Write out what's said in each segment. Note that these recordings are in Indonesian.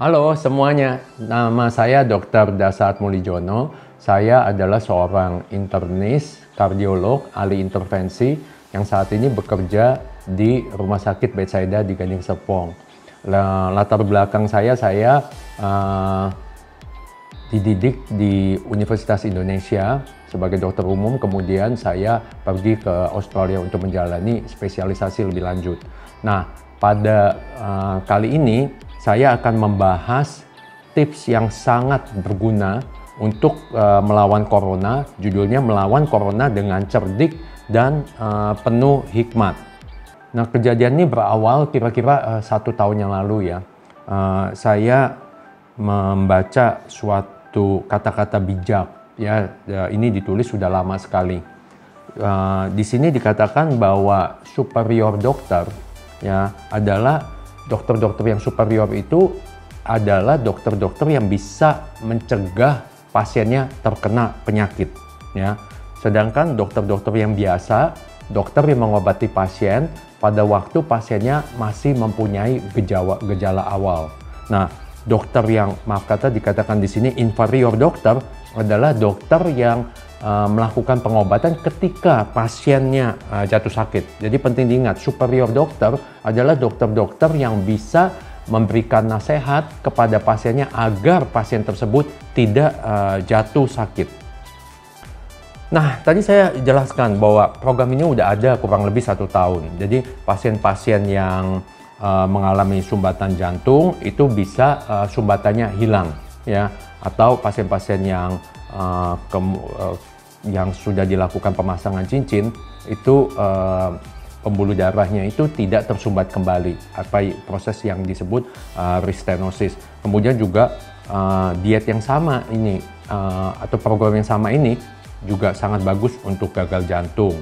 Halo semuanya, nama saya Dr. Dasat Mulijono. Saya adalah seorang internis, kardiolog, ahli intervensi yang saat ini bekerja di Rumah Sakit Betsaida di Gading Serpong. Latar belakang saya dididik di Universitas Indonesia sebagai dokter umum, kemudian saya pergi ke Australia untuk menjalani spesialisasi lebih lanjut. Nah, pada kali ini saya akan membahas tips yang sangat berguna untuk melawan corona. Judulnya melawan corona dengan cerdik dan penuh hikmat. Nah, kejadian ini berawal kira-kira 1 tahun yang lalu ya. Saya membaca suatu kata-kata bijak ya. Ini ditulis sudah lama sekali. Di sini dikatakan bahwa superior dokter ya adalah dokter-dokter yang superior itu adalah dokter-dokter yang bisa mencegah pasiennya terkena penyakit ya. Sedangkan dokter-dokter yang biasa, dokter yang mengobati pasien pada waktu pasiennya masih mempunyai gejala awal. Nah, dokter yang dikatakan di sini inferior dokter adalah dokter yang melakukan pengobatan ketika pasiennya jatuh sakit. Jadi penting diingat, superior dokter adalah dokter-dokter yang bisa memberikan nasihat kepada pasiennya agar pasien tersebut tidak jatuh sakit. Nah, tadi saya jelaskan bahwa program ini udah ada kurang lebih 1 tahun. Jadi pasien-pasien yang mengalami sumbatan jantung itu bisa sumbatannya hilang ya, atau pasien-pasien yang sudah dilakukan pemasangan cincin itu pembuluh darahnya itu tidak tersumbat kembali, proses yang disebut restenosis. Kemudian juga diet yang sama ini atau program yang sama ini juga sangat bagus untuk gagal jantung.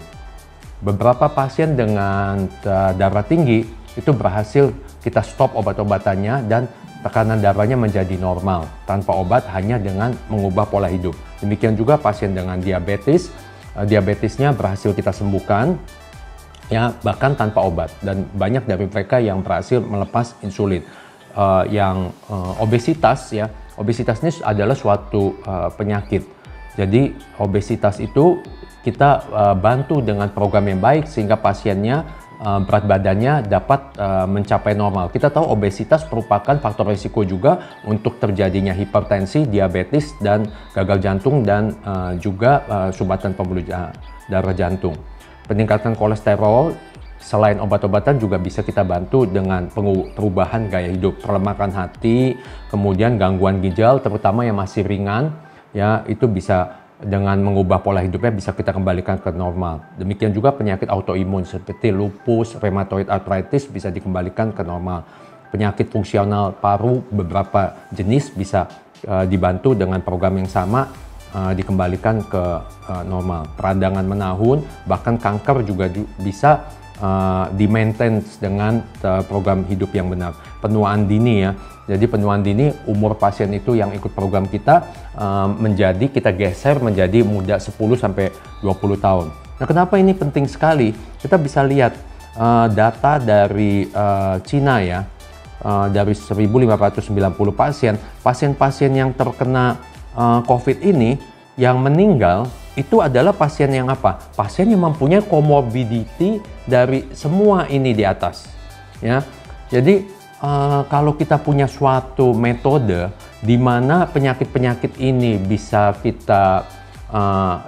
Beberapa pasien dengan darah tinggi itu berhasil kita stop obat-obatannya dan tekanan darahnya menjadi normal tanpa obat, hanya dengan mengubah pola hidup. Demikian juga pasien dengan diabetes, diabetesnya berhasil kita sembuhkan ya, bahkan tanpa obat, dan banyak dari mereka yang berhasil melepas insulin. Obesitas ya, obesitas ini adalah suatu penyakit. Jadi obesitas itu kita bantu dengan program yang baik sehingga pasiennya berat badannya dapat mencapai normal. Kita tahu obesitas merupakan faktor risiko juga untuk terjadinya hipertensi, diabetes, dan gagal jantung, dan juga sumbatan pembuluh darah jantung. Peningkatan kolesterol selain obat-obatan juga bisa kita bantu dengan perubahan gaya hidup, perlemakan hati, kemudian gangguan ginjal terutama yang masih ringan ya, itu bisa dengan mengubah pola hidupnya bisa kita kembalikan ke normal. Demikian juga penyakit autoimun seperti lupus, rheumatoid arthritis bisa dikembalikan ke normal. Penyakit fungsional paru beberapa jenis bisa dibantu dengan program yang sama, dikembalikan ke normal. Peradangan menahun, bahkan kanker juga bisa di-maintain dengan program hidup yang benar. Penuaan dini ya. Jadi penuaan dini, umur pasien itu yang ikut program kita kita geser menjadi muda 10 sampai 20 tahun. Nah, kenapa ini penting sekali? Kita bisa lihat data dari Cina ya. Dari 1590 pasien-pasien yang terkena COVID ini yang meninggal itu adalah pasien yang apa? Pasien yang mempunyai comorbidity dari semua ini di atas ya. Jadi kalau kita punya suatu metode di mana penyakit-penyakit ini bisa kita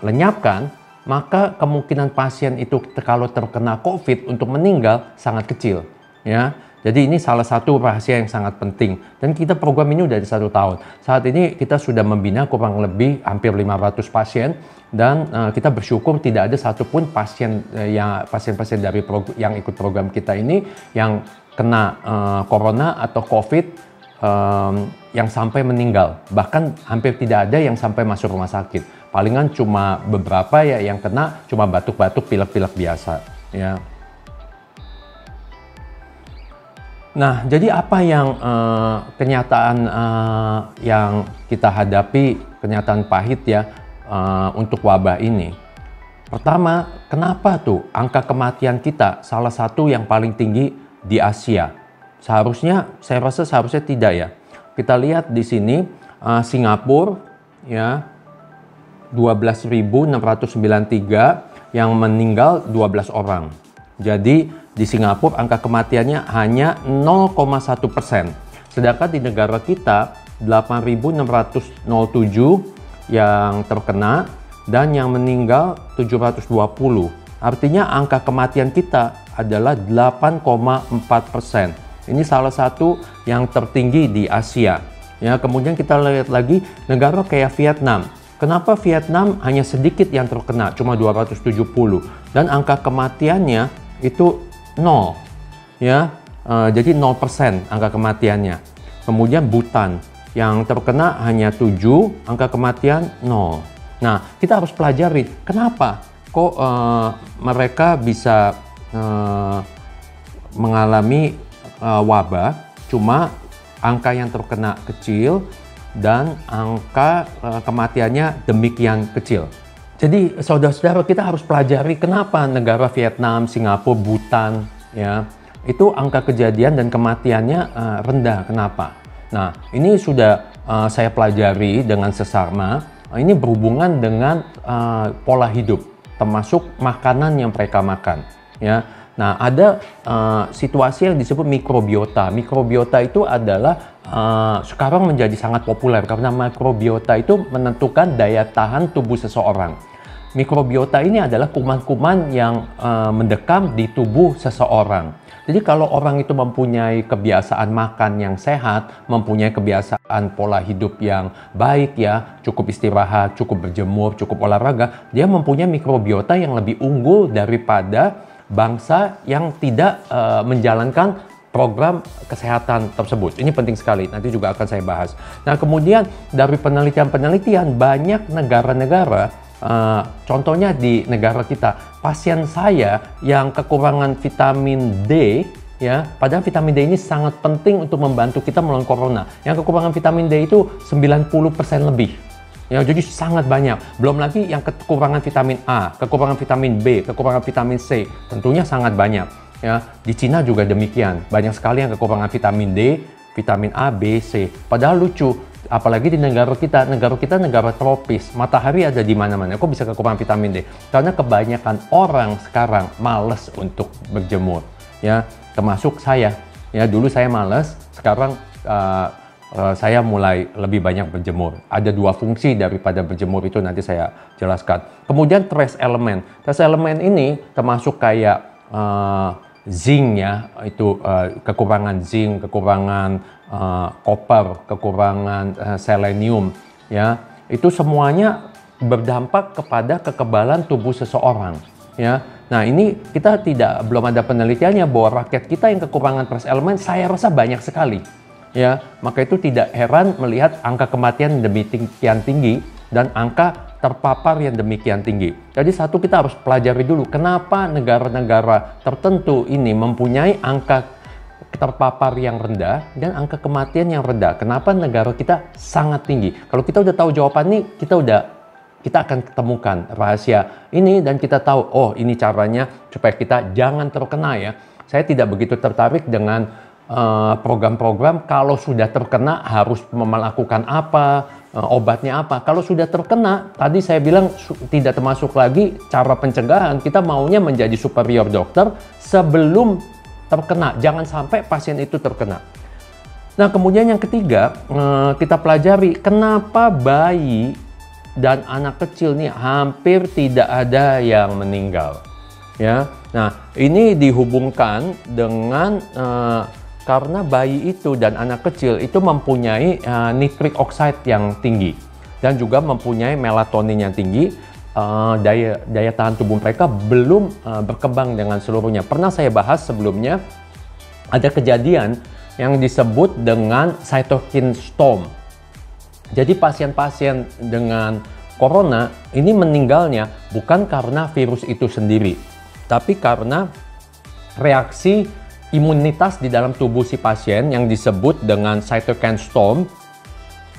lenyapkan, maka kemungkinan pasien itu kalau terkena COVID untuk meninggal sangat kecil ya. Jadi ini salah satu rahasia yang sangat penting, dan kita program ini udah di 1 tahun. Saat ini kita sudah membina kurang lebih hampir 500 pasien, dan kita bersyukur tidak ada satupun pasien-pasien dari yang ikut program kita ini yang kena corona atau COVID yang sampai meninggal. Bahkan hampir tidak ada yang sampai masuk rumah sakit. Palingan cuma beberapa ya yang kena cuma batuk-batuk, pilek-pilek biasa ya. Nah, jadi apa yang kenyataan yang kita hadapi, kenyataan pahit ya untuk wabah ini? Pertama, kenapa tuh angka kematian kita salah satu yang paling tinggi di Asia? Saya rasa seharusnya tidak ya. Kita lihat di sini Singapura ya 12.693, yang meninggal 12 orang. Jadi di Singapura angka kematiannya hanya 0,1%. Sedangkan di negara kita 8.607 yang terkena dan yang meninggal 720. Artinya angka kematian kita adalah 8,4%. Ini salah satu yang tertinggi di Asia. Ya, kemudian kita lihat lagi negara kayak Vietnam. Kenapa Vietnam hanya sedikit yang terkena, cuma 270, dan angka kematiannya itu 0, ya, jadi 0% angka kematiannya. Kemudian Bhutan yang terkena hanya 7, angka kematian 0. Nah, kita harus pelajari kenapa kok mereka bisa mengalami wabah, cuma angka yang terkena kecil dan angka kematiannya demikian kecil. Jadi saudara-saudara, kita harus pelajari kenapa negara Vietnam, Singapura, Bhutan ya itu angka kejadian dan kematiannya rendah. Kenapa? Nah, ini sudah saya pelajari dengan sesama. Ini berhubungan dengan pola hidup, termasuk makanan yang mereka makan ya. Nah, ada situasi yang disebut mikrobiota. Mikrobiota itu adalah sekarang menjadi sangat populer karena mikrobiota itu menentukan daya tahan tubuh seseorang. Mikrobiota ini adalah kuman-kuman yang mendekam di tubuh seseorang. Jadi kalau orang itu mempunyai kebiasaan makan yang sehat, mempunyai kebiasaan pola hidup yang baik ya, cukup istirahat, cukup berjemur, cukup olahraga, dia mempunyai mikrobiota yang lebih unggul daripada bangsa yang tidak menjalankan program kesehatan tersebut. Ini penting sekali, nanti juga akan saya bahas. Nah, kemudian dari penelitian-penelitian banyak negara-negara, contohnya di negara kita, pasien saya yang kekurangan vitamin D, ya, padahal vitamin D ini sangat penting untuk membantu kita melawan corona. Yang kekurangan vitamin D itu 90% lebih. Ya, jadi sangat banyak. Belum lagi yang kekurangan vitamin A, kekurangan vitamin B, kekurangan vitamin C, tentunya sangat banyak. Ya, di Cina juga demikian. Banyak sekali yang kekurangan vitamin D, vitamin A, B, C. Padahal lucu, apalagi di negara kita negara tropis. Matahari ada di mana-mana. Kok bisa kekurangan vitamin D? Karena kebanyakan orang sekarang malas untuk berjemur. Ya, termasuk saya. Ya, dulu saya malas, sekarang saya mulai lebih banyak berjemur. Ada dua fungsi daripada berjemur itu, nanti saya jelaskan. Kemudian trace element. Trace element ini termasuk kayak zinc ya, itu kekurangan zinc, kekurangan koper, kekurangan selenium ya. Itu semuanya berdampak kepada kekebalan tubuh seseorang ya. Nah, ini kita belum ada penelitiannya bahwa rakyat kita yang kekurangan trace element saya rasa banyak sekali. Ya, maka itu tidak heran melihat angka kematian demikian tinggi dan angka terpapar yang demikian tinggi. Jadi satu, kita harus pelajari dulu kenapa negara-negara tertentu ini mempunyai angka terpapar yang rendah dan angka kematian yang rendah. Kenapa negara kita sangat tinggi? Kalau kita udah tahu jawaban ini, kita akan ketemukan rahasia ini dan kita tahu, oh ini caranya supaya kita jangan terkena ya. Saya tidak begitu tertarik dengan program-program kalau sudah terkena harus melakukan apa, obatnya apa. Kalau sudah terkena, tadi saya bilang tidak termasuk lagi cara pencegahan. Kita maunya menjadi superior dokter sebelum terkena. Jangan sampai pasien itu terkena. Nah, kemudian yang ketiga, kita pelajari kenapa bayi dan anak kecil nih hampir tidak ada yang meninggal. Ya, nah ini dihubungkan dengan karena bayi itu dan anak kecil itu mempunyai nitric oxide yang tinggi dan juga mempunyai melatonin yang tinggi. Daya tahan tubuh mereka belum berkembang dengan seluruhnya. Pernah saya bahas sebelumnya, ada kejadian yang disebut dengan cytokine storm. Jadi pasien-pasien dengan corona ini meninggalnya bukan karena virus itu sendiri, tapi karena reaksi imunitas di dalam tubuh si pasien yang disebut dengan cytokine storm,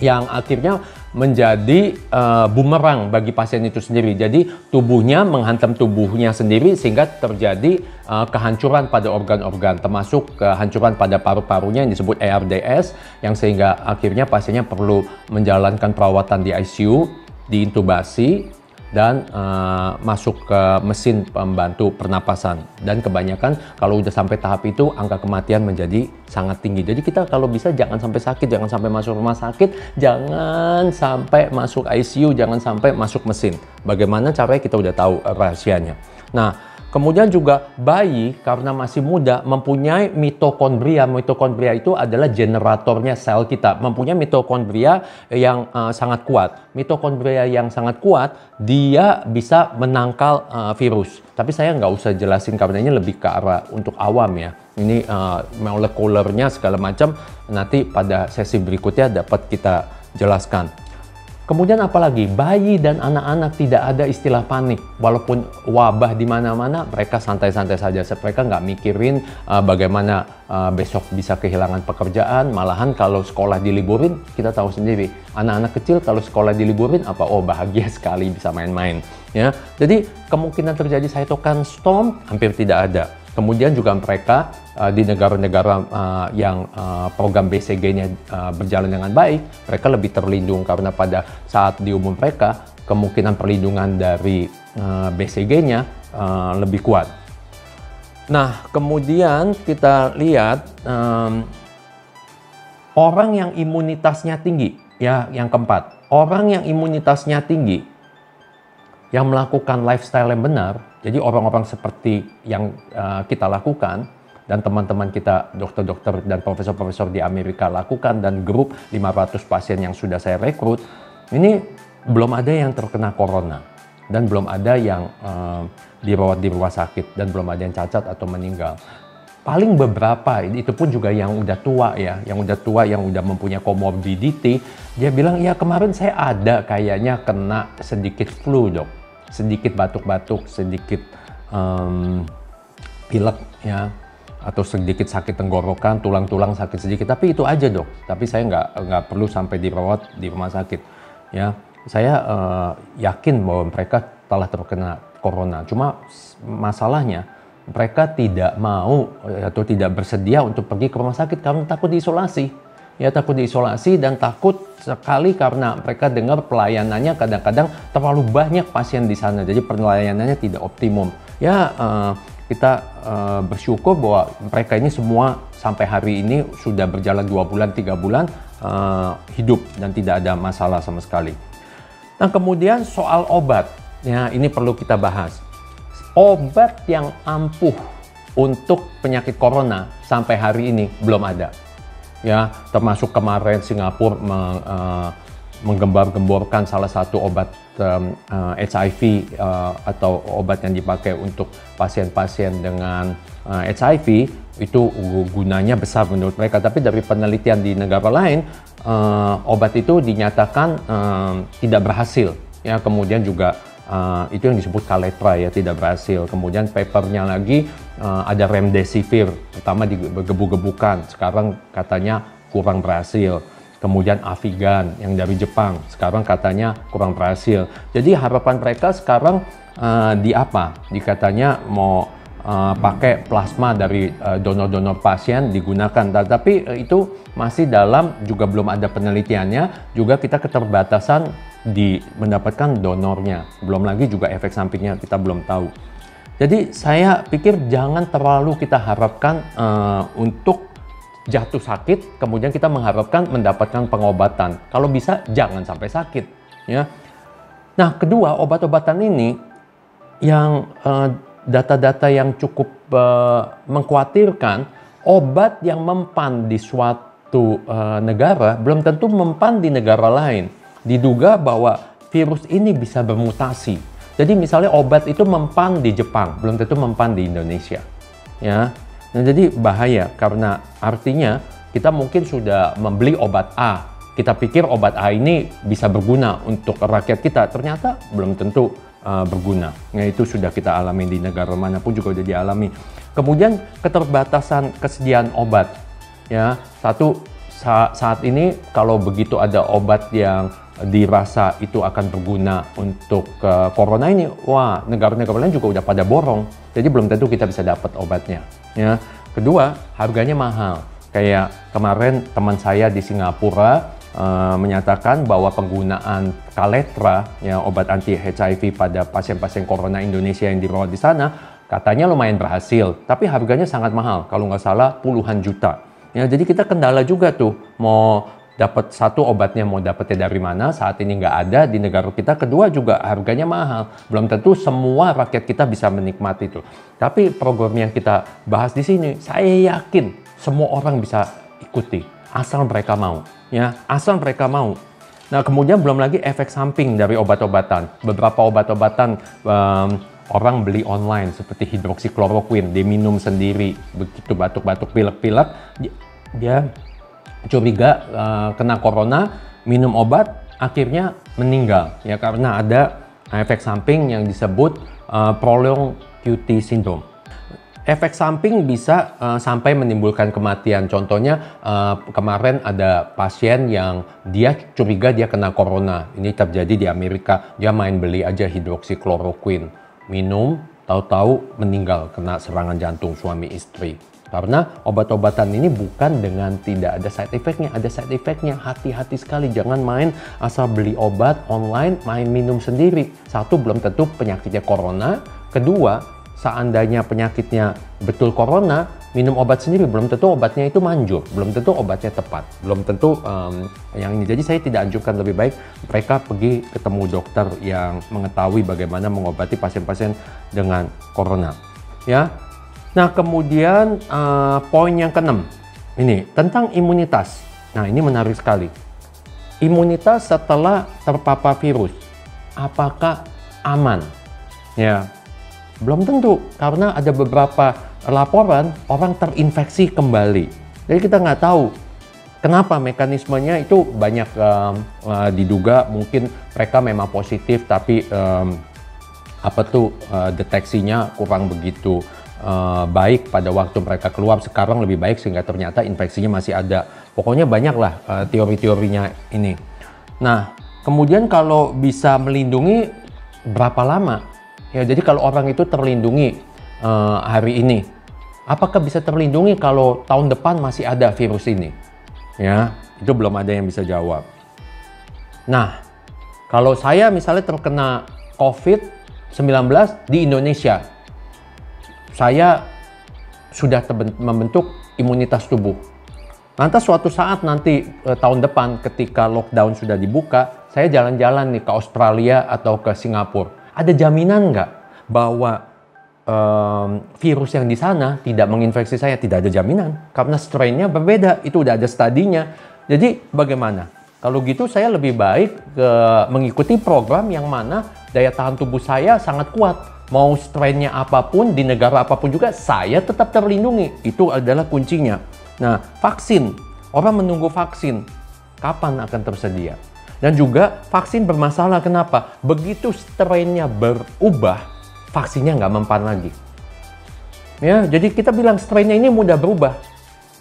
yang akhirnya menjadi bumerang bagi pasien itu sendiri. Jadi tubuhnya menghantam tubuhnya sendiri sehingga terjadi kehancuran pada organ-organ, termasuk kehancuran pada paru-parunya yang disebut ARDS, yang sehingga akhirnya pasiennya perlu menjalankan perawatan di ICU, diintubasi, dan masuk ke mesin pembantu pernapasan. Dan kebanyakan kalau udah sampai tahap itu angka kematian menjadi sangat tinggi. Jadi kita kalau bisa jangan sampai sakit, jangan sampai masuk rumah sakit, jangan sampai masuk ICU, jangan sampai masuk mesin. Bagaimana caranya kita udah tahu rahasianya. Nah, kemudian juga bayi karena masih muda mempunyai mitokondria. Mitokondria itu adalah generatornya sel kita. Mempunyai mitokondria yang sangat kuat. Mitokondria yang sangat kuat, dia bisa menangkal virus. Tapi saya nggak usah jelasin karena ini lebih ke arah untuk awam ya. Ini molekulernya segala macam nanti pada sesi berikutnya dapat kita jelaskan. Kemudian apalagi bayi dan anak-anak tidak ada istilah panik. Walaupun wabah di mana-mana, mereka santai-santai saja. Mereka nggak mikirin bagaimana besok bisa kehilangan pekerjaan. Malahan kalau sekolah diliburin, kita tahu sendiri. Anak-anak kecil kalau sekolah diliburin, oh bahagia sekali bisa main-main. Ya, jadi kemungkinan terjadi cytokine storm hampir tidak ada. Kemudian juga mereka di negara-negara yang program BCG-nya berjalan dengan baik, mereka lebih terlindung karena pada saat di umum mereka kemungkinan perlindungan dari BCG-nya lebih kuat. Nah, kemudian kita lihat orang yang imunitasnya tinggi, ya yang keempat, orang yang imunitasnya tinggi yang melakukan lifestyle yang benar, jadi orang-orang seperti yang kita lakukan dan teman-teman kita dokter-dokter dan profesor-profesor di Amerika lakukan dan grup 500 pasien yang sudah saya rekrut, ini belum ada yang terkena corona dan belum ada yang dirawat di rumah sakit dan belum ada yang cacat atau meninggal. Paling beberapa, itu pun juga yang udah tua ya, yang udah mempunyai comorbidity, dia bilang, ya kemarin saya ada kayaknya kena sedikit flu dok. Sedikit batuk-batuk, sedikit pilek ya, atau sedikit sakit tenggorokan, tulang-tulang sakit sedikit. Tapi itu aja dok. Tapi saya nggak perlu sampai dirawat di rumah sakit. Ya, saya yakin bahwa mereka telah terkena corona. Cuma masalahnya mereka tidak mau atau tidak bersedia untuk pergi ke rumah sakit karena takut diisolasi. Ya, takut diisolasi dan takut sekali karena mereka dengar pelayanannya kadang-kadang terlalu banyak pasien di sana, jadi pelayanannya tidak optimum. Ya, kita bersyukur bahwa mereka ini semua sampai hari ini sudah berjalan 2 bulan, 3 bulan hidup dan tidak ada masalah sama sekali. Nah, kemudian soal obat, ya ini perlu kita bahas. Obat yang ampuh untuk penyakit corona sampai hari ini belum ada. Ya, termasuk kemarin Singapura menggembar-gemborkan salah satu obat HIV atau obat yang dipakai untuk pasien-pasien dengan HIV itu gunanya besar menurut mereka. Tapi dari penelitian di negara lain obat itu dinyatakan tidak berhasil. Ya, kemudian juga itu yang disebut Kaletra ya, tidak berhasil. Kemudian papernya lagi ada Remdesivir, pertama digebu-gebukan, sekarang katanya kurang berhasil. Kemudian Avigan yang dari Jepang, sekarang katanya kurang berhasil. Jadi harapan mereka sekarang dikatanya mau pakai plasma dari donor-donor pasien digunakan, tapi itu masih dalam, juga belum ada penelitiannya, juga kita keterbatasan di mendapatkan donornya, belum lagi juga efek sampingnya kita belum tahu. Jadi saya pikir jangan terlalu kita harapkan untuk jatuh sakit, kemudian kita mengharapkan mendapatkan pengobatan. Kalau bisa jangan sampai sakit, ya. Nah, kedua, obat-obatan ini yang data-data yang cukup mengkhawatirkan, obat yang mempan di suatu negara belum tentu mempan di negara lain. Diduga bahwa virus ini bisa bermutasi. Jadi misalnya obat itu mempan di Jepang, belum tentu mempan di Indonesia. Ya. Nah, jadi bahaya karena artinya kita mungkin sudah membeli obat A. Kita pikir obat A ini bisa berguna untuk rakyat kita, ternyata belum tentu berguna. Nah, itu sudah kita alami di negara manapun juga sudah dialami. Kemudian keterbatasan kesediaan obat. Ya, saat ini kalau begitu ada obat yang dirasa itu akan berguna untuk corona ini, wah negara-negara lain juga udah pada borong. Jadi belum tentu kita bisa dapat obatnya. Ya. Kedua, harganya mahal. Kayak kemarin teman saya di Singapura menyatakan bahwa penggunaan Kaletra, ya, obat anti HIV pada pasien-pasien corona Indonesia yang dirawat di sana, katanya lumayan berhasil. Tapi harganya sangat mahal, kalau nggak salah puluhan juta. Ya, jadi kita kendala juga tuh, mau dapat satu obatnya mau dapetnya dari mana, saat ini nggak ada di negara kita. Kedua juga harganya mahal, belum tentu semua rakyat kita bisa menikmati itu. Tapi program yang kita bahas di sini, saya yakin semua orang bisa ikuti, asal mereka mau, ya, asal mereka mau. Nah, kemudian belum lagi efek samping dari obat-obatan. Beberapa obat-obatan orang beli online seperti hidroksikloroquine, diminum sendiri, begitu batuk-batuk, pilek-pilek, dia curiga kena corona, minum obat, akhirnya meninggal, ya, karena ada efek samping yang disebut prolonged QT syndrome. Efek samping bisa sampai menimbulkan kematian. Contohnya kemarin ada pasien yang dia curiga dia kena corona. Ini terjadi di Amerika. Dia main beli aja hidroksikloroquine, minum, tahu-tahu meninggal kena serangan jantung suami istri. Karena obat-obatan ini bukan dengan tidak ada side effect-nya, ada side effect-nya. Hati-hati sekali, jangan main asal beli obat online, main minum sendiri. Satu, belum tentu penyakitnya corona. Kedua, seandainya penyakitnya betul corona, minum obat sendiri, belum tentu obatnya itu manjur, belum tentu obatnya tepat, belum tentu yang ini. Jadi saya tidak anjurkan, lebih baik mereka pergi ketemu dokter yang mengetahui bagaimana mengobati pasien-pasien dengan corona. Ya. Nah, kemudian poin yang keenam, ini tentang imunitas. Nah, ini menarik sekali. Imunitas setelah terpapar virus, apakah aman? Ya, belum tentu, karena ada beberapa laporan orang terinfeksi kembali. Jadi kita nggak tahu kenapa mekanismenya itu, banyak diduga mungkin mereka memang positif, tapi deteksinya kurang begitu baik pada waktu mereka keluar. Sekarang lebih baik sehingga ternyata infeksinya masih ada. Pokoknya banyaklah teori-teorinya ini. Nah, kemudian kalau bisa melindungi berapa lama? Ya, jadi kalau orang itu terlindungi hari ini, apakah bisa terlindungi kalau tahun depan masih ada virus ini? Ya, itu belum ada yang bisa jawab. Nah, kalau saya misalnya terkena COVID-19 di Indonesia, saya sudah membentuk imunitas tubuh. Lantas suatu saat nanti tahun depan ketika lockdown sudah dibuka, saya jalan-jalan nih ke Australia atau ke Singapura. Ada jaminan nggak bahwa virus yang di sana tidak menginfeksi saya? Tidak ada jaminan, karena strain-nya berbeda. Itu udah ada studinya. Jadi bagaimana? Kalau gitu saya lebih baik mengikuti program yang mana daya tahan tubuh saya sangat kuat. Mau strain-nya apapun, di negara apapun juga, saya tetap terlindungi. Itu adalah kuncinya. Nah, vaksin. Orang menunggu vaksin. Kapan akan tersedia? Dan juga vaksin bermasalah. Kenapa? Begitu strain-nya berubah, vaksinnya nggak mempan lagi. Ya, jadi kita bilang strain-nya ini mudah berubah.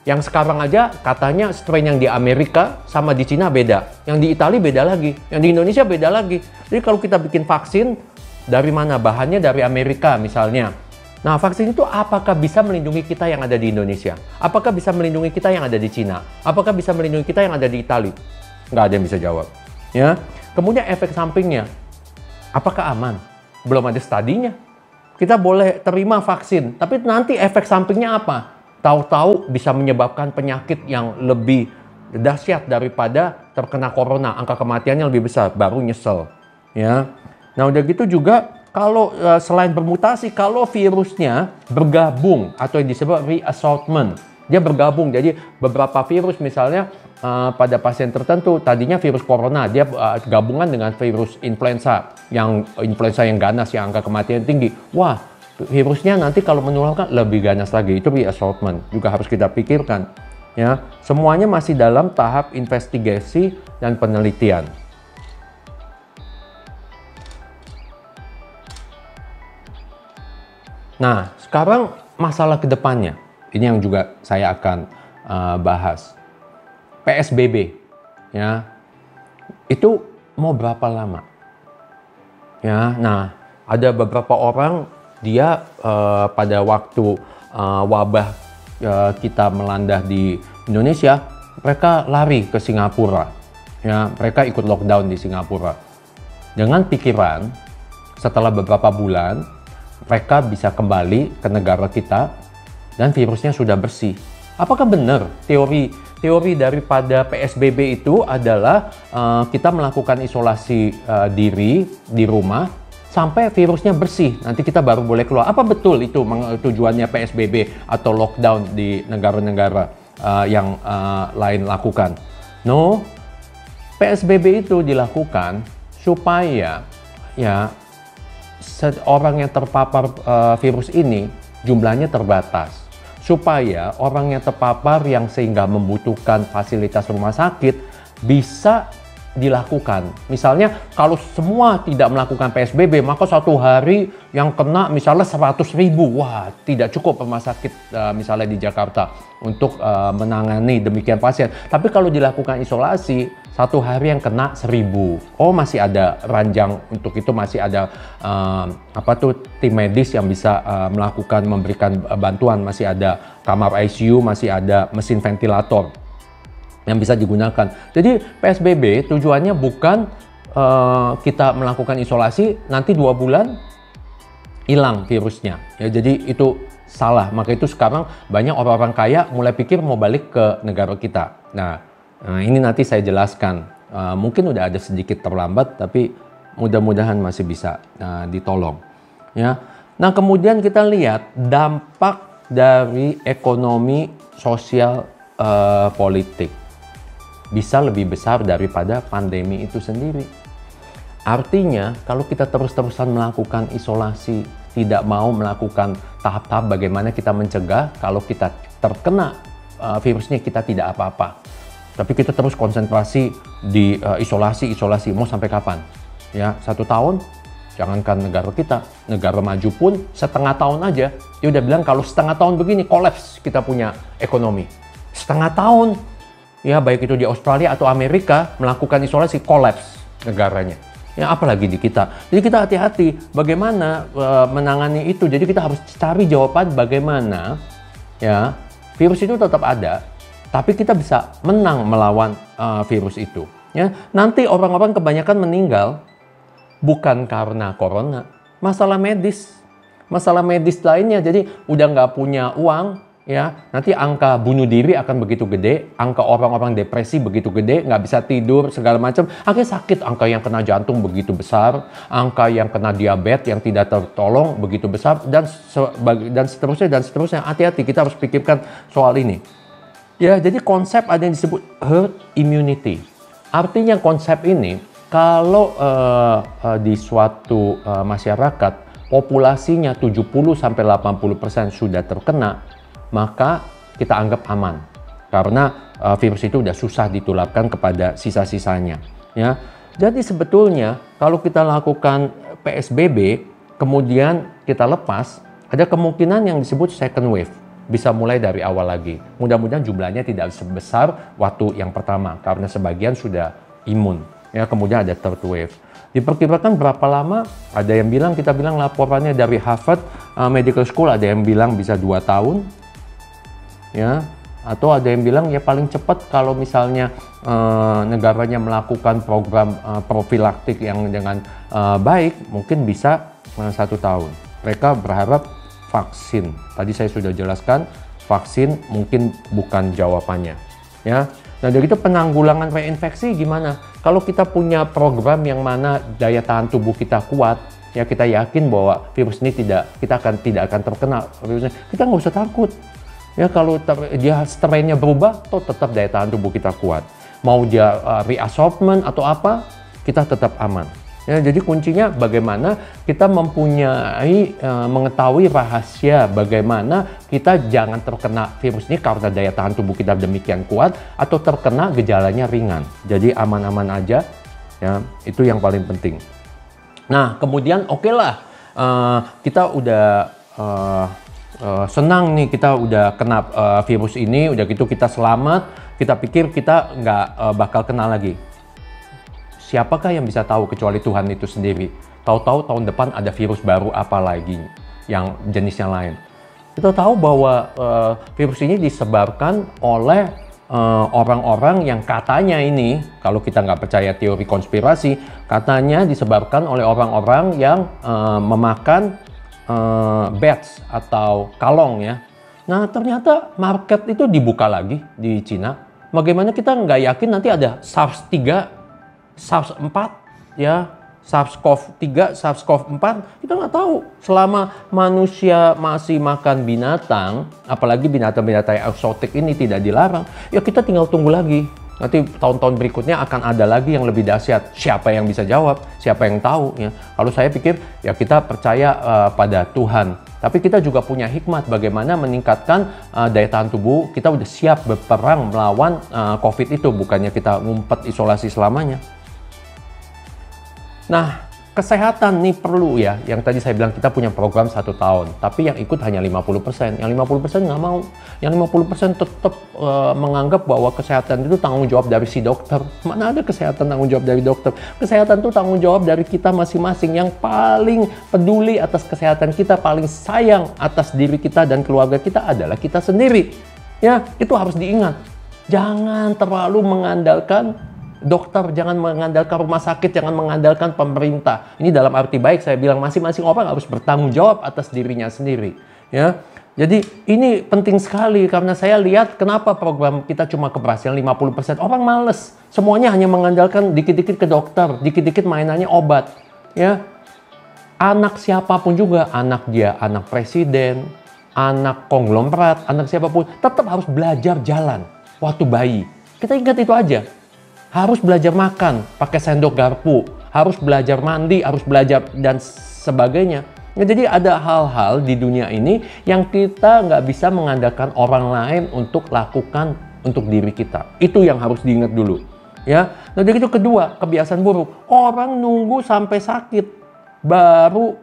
Yang sekarang aja katanya strain yang di Amerika sama di Cina beda. Yang di Italia beda lagi. Yang di Indonesia beda lagi. Jadi kalau kita bikin vaksin, dari mana? Bahannya dari Amerika misalnya. Nah, vaksin itu apakah bisa melindungi kita yang ada di Indonesia? Apakah bisa melindungi kita yang ada di Cina? Apakah bisa melindungi kita yang ada di Italia? Nggak ada yang bisa jawab. Ya. Kemudian efek sampingnya, apakah aman? Belum ada studinya. Kita boleh terima vaksin, tapi nanti efek sampingnya apa? Tahu-tahu bisa menyebabkan penyakit yang lebih dahsyat daripada terkena corona. Angka kematiannya lebih besar, baru nyesel. Ya. Nah, udah gitu juga kalau selain bermutasi, kalau virusnya bergabung atau yang disebut reassortment, dia bergabung. Jadi beberapa virus misalnya pada pasien tertentu tadinya virus corona, dia gabungan dengan virus influenza yang ganas, yang angka kematian tinggi. Wah, virusnya nanti kalau menularkan lebih ganas lagi. Itu reassortment, juga harus kita pikirkan. Ya, semuanya masih dalam tahap investigasi dan penelitian. Nah, sekarang masalah kedepannya, ini yang juga saya akan bahas. PSBB, ya, itu mau berapa lama? Ya, nah ada beberapa orang dia pada waktu wabah kita melanda di Indonesia, mereka lari ke Singapura. Ya, mereka ikut lockdown di Singapura. Dengan pikiran setelah beberapa bulan mereka bisa kembali ke negara kita dan virusnya sudah bersih. Apakah benar teori daripada PSBB itu adalah kita melakukan isolasi diri di rumah sampai virusnya bersih, nanti kita baru boleh keluar? Apa betul itu tujuannya PSBB atau lockdown di negara-negara yang lain lakukan? No, PSBB itu dilakukan supaya ya orang yang terpapar virus ini jumlahnya terbatas, supaya orang yang terpapar yang sehingga membutuhkan fasilitas rumah sakit bisa dilakukan. Misalnya kalau semua tidak melakukan PSBB, maka satu hari yang kena misalnya 100.000, wah tidak cukup rumah sakit misalnya di Jakarta untuk menangani demikian pasien. Tapi kalau dilakukan isolasi, satu hari yang kena 1.000, oh masih ada ranjang untuk itu, masih ada tim medis yang bisa melakukan memberikan bantuan, masih ada kamar ICU, masih ada mesin ventilator yang bisa digunakan. Jadi PSBB tujuannya bukan kita melakukan isolasi nanti 2 bulan hilang virusnya. Ya, jadi itu salah. Maka itu sekarang banyak orang-orang kaya mulai pikir mau balik ke negara kita. Nah, ini nanti saya jelaskan. Mungkin udah ada sedikit terlambat, tapi mudah-mudahan masih bisa ditolong. Ya. Nah, kemudian kita lihat dampak dari ekonomi, sosial, politik bisa lebih besar daripada pandemi itu sendiri. Artinya, kalau kita terus-terusan melakukan isolasi, tidak mau melakukan tahap-tahap bagaimana kita mencegah, kalau kita terkena virusnya kita tidak apa-apa. Tapi kita terus konsentrasi di isolasi, mau sampai kapan? Ya, 1 tahun? Jangankan negara kita, negara maju pun setengah tahun aja. Dia udah bilang kalau setengah tahun begini, kolaps kita punya ekonomi. Setengah tahun. Ya, baik itu di Australia atau Amerika melakukan isolasi, kolaps negaranya. Ya, apalagi di kita. Jadi kita hati-hati bagaimana menangani itu. Jadi kita harus cari jawaban bagaimana ya virus itu tetap ada, tapi kita bisa menang melawan virus itu. Ya, nanti orang-orang kebanyakan meninggal bukan karena corona, masalah medis lainnya. Jadi udah nggak punya uang. Ya, nanti angka bunuh diri akan begitu gede, angka orang-orang depresi begitu gede, nggak bisa tidur, segala macam. Akhirnya sakit, angka yang kena jantung begitu besar, angka yang kena diabetes yang tidak tertolong begitu besar, dan seterusnya. Hati-hati, kita harus pikirkan soal ini. Ya, jadi konsep ada yang disebut herd immunity. Artinya konsep ini, kalau di suatu masyarakat, populasinya 70-80% sudah terkena, maka kita anggap aman karena virus itu udah susah ditularkan kepada sisa-sisanya. Ya, jadi sebetulnya kalau kita lakukan PSBB kemudian kita lepas, ada kemungkinan yang disebut second wave, bisa mulai dari awal lagi. Mudah-mudahan jumlahnya tidak sebesar waktu yang pertama karena sebagian sudah imun. Ya, kemudian ada third wave. Diperkirakan berapa lama? Ada yang bilang, kita bilang laporannya dari Harvard Medical School, ada yang bilang bisa 2 tahun. Ya, atau ada yang bilang ya paling cepat kalau misalnya negaranya melakukan program profilaktik yang dengan baik, mungkin bisa 1 tahun. Mereka berharap vaksin. Tadi saya sudah jelaskan, vaksin mungkin bukan jawabannya. Ya, nah dari itu penanggulangan reinfeksi gimana? Kalau kita punya program yang mana daya tahan tubuh kita kuat, ya kita yakin bahwa virus ini tidak akan terkena virusnya. Kita nggak usah takut. Ya, kalau dia strainnya berubah, toh tetap daya tahan tubuh kita kuat. Mau dia reassortment atau apa, kita tetap aman. Ya, jadi kuncinya bagaimana kita mengetahui rahasia bagaimana kita jangan terkena virus ini karena daya tahan tubuh kita demikian kuat atau terkena gejalanya ringan. Jadi aman-aman aja. Ya, itu yang paling penting. Nah, kemudian oke lah, kita udah senang nih, kita udah kena virus ini, udah gitu kita selamat, kita pikir kita nggak bakal kena lagi. siapakah yang bisa tahu kecuali Tuhan itu sendiri. Tahu-tahu tahun depan ada virus baru apa lagi yang jenisnya lain. Kita tahu bahwa virus ini disebarkan oleh orang-orang yang katanya ini, kalau kita nggak percaya teori konspirasi, katanya disebarkan oleh orang-orang yang memakan bats atau kalong ya. Nah ternyata market itu dibuka lagi di Cina. Bagaimana kita nggak yakin nanti ada SARS-3, SARS-4 ya, SARS-CoV-3, SARS-CoV-4, kita nggak tahu. Selama manusia masih makan binatang, apalagi binatang-binatang eksotik ini tidak dilarang, ya kita tinggal tunggu lagi. Nanti tahun-tahun berikutnya akan ada lagi yang lebih dahsyat. Siapa yang bisa jawab? Siapa yang tahu? Ya. Kalau saya pikir, ya kita percaya pada Tuhan. Tapi kita juga punya hikmat bagaimana meningkatkan daya tahan tubuh. Kita udah siap berperang melawan COVID itu, bukannya kita ngumpet isolasi selamanya. Nah, kesehatan nih perlu ya. Yang tadi saya bilang kita punya program 1 tahun. Tapi yang ikut hanya 50%. Yang 50% nggak mau. Yang 50% tetap menganggap bahwa kesehatan itu tanggung jawab dari si dokter. Mana ada kesehatan tanggung jawab dari dokter? Kesehatan itu tanggung jawab dari kita masing-masing. Yang paling peduli atas kesehatan kita, paling sayang atas diri kita dan keluarga kita adalah kita sendiri. Ya, itu harus diingat. Jangan terlalu mengandalkan dokter, jangan mengandalkan rumah sakit, jangan mengandalkan pemerintah. Ini dalam arti baik saya bilang masing-masing orang harus bertanggung jawab atas dirinya sendiri. Ya, jadi ini penting sekali karena saya lihat kenapa program kita cuma keberhasilan 50%. Orang males, semuanya hanya mengandalkan dikit-dikit ke dokter, dikit-dikit mainannya obat. Ya, anak siapapun juga, anak dia, anak presiden, anak konglomerat, anak siapapun, tetap harus belajar jalan waktu bayi. Kita ingat itu aja. Harus belajar makan pakai sendok garpu, harus belajar mandi, harus belajar dan sebagainya. Ya, jadi ada hal-hal di dunia ini yang kita nggak bisa mengandalkan orang lain untuk lakukan untuk diri kita. Itu yang harus diingat dulu. Ya, nah jadi itu kedua, kebiasaan buruk. Orang nunggu sampai sakit baru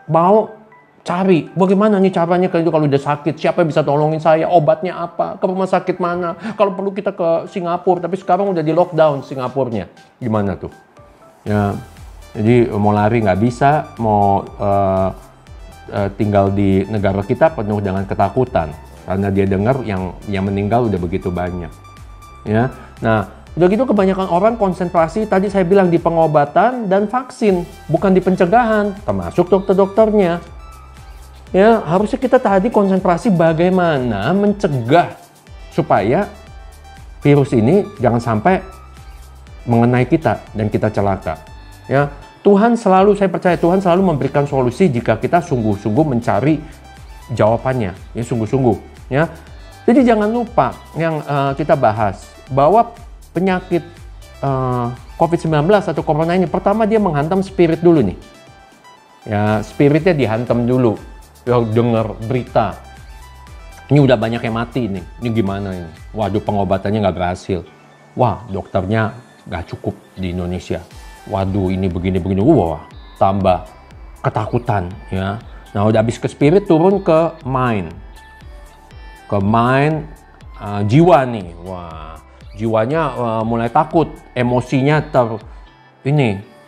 mau cari bagaimana nih caranya kalau udah sakit, siapa yang bisa tolongin saya, obatnya apa, ke rumah sakit mana, kalau perlu kita ke Singapura, tapi sekarang udah di lockdown Singapurnya, gimana tuh? Ya, jadi mau lari nggak bisa, mau tinggal di negara kita penuh dengan ketakutan karena dia dengar yang meninggal udah begitu banyak. Ya, nah udah gitu kebanyakan orang konsentrasi tadi saya bilang di pengobatan dan vaksin, bukan di pencegahan, termasuk dokter-dokternya. Ya, harusnya kita tadi konsentrasi bagaimana mencegah supaya virus ini jangan sampai mengenai kita dan kita celaka. Ya, Tuhan selalu, saya percaya Tuhan selalu memberikan solusi jika kita sungguh-sungguh mencari jawabannya, ya sungguh-sungguh. Ya, jadi jangan lupa yang kita bahas bahwa penyakit COVID-19 atau corona ini pertama dia menghantam spirit dulu nih. Ya, spiritnya dihantam dulu. Ya, dengar berita ini udah banyak yang mati nih, ini gimana ini? Waduh, pengobatannya nggak berhasil. Wah, dokternya nggak cukup di Indonesia. Waduh, ini begini-begini. Wah, tambah ketakutan ya. Nah, udah habis ke spirit turun ke mind, jiwa nih. Wah, jiwanya mulai takut, emosinya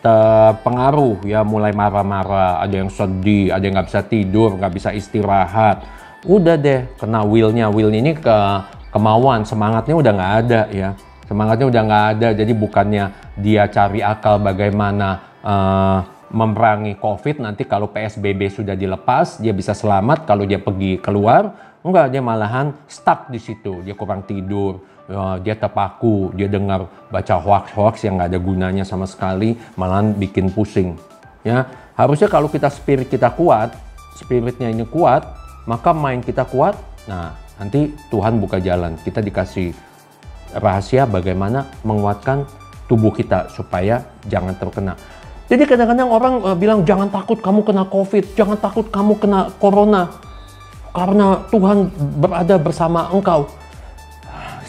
terpengaruh ya, mulai marah-marah, ada yang sedih, ada yang nggak bisa tidur, nggak bisa istirahat. Udah deh kena willnya ini kemauan, semangatnya udah nggak ada ya, semangatnya udah nggak ada. Jadi bukannya dia cari akal bagaimana memerangi COVID, nanti kalau PSBB sudah dilepas dia bisa selamat kalau dia pergi keluar, enggak, dia malahan stuck di situ, dia kurang tidur. Dia terpaku, dia dengar baca hoax yang nggak ada gunanya sama sekali, malahan bikin pusing. Ya, harusnya kalau spirit kita kuat, spiritnya ini kuat, maka mind kita kuat. Nah, nanti Tuhan buka jalan, kita dikasih rahasia bagaimana menguatkan tubuh kita supaya jangan terkena. Jadi kadang-kadang orang bilang jangan takut kamu kena COVID, jangan takut kamu kena corona, karena Tuhan berada bersama engkau.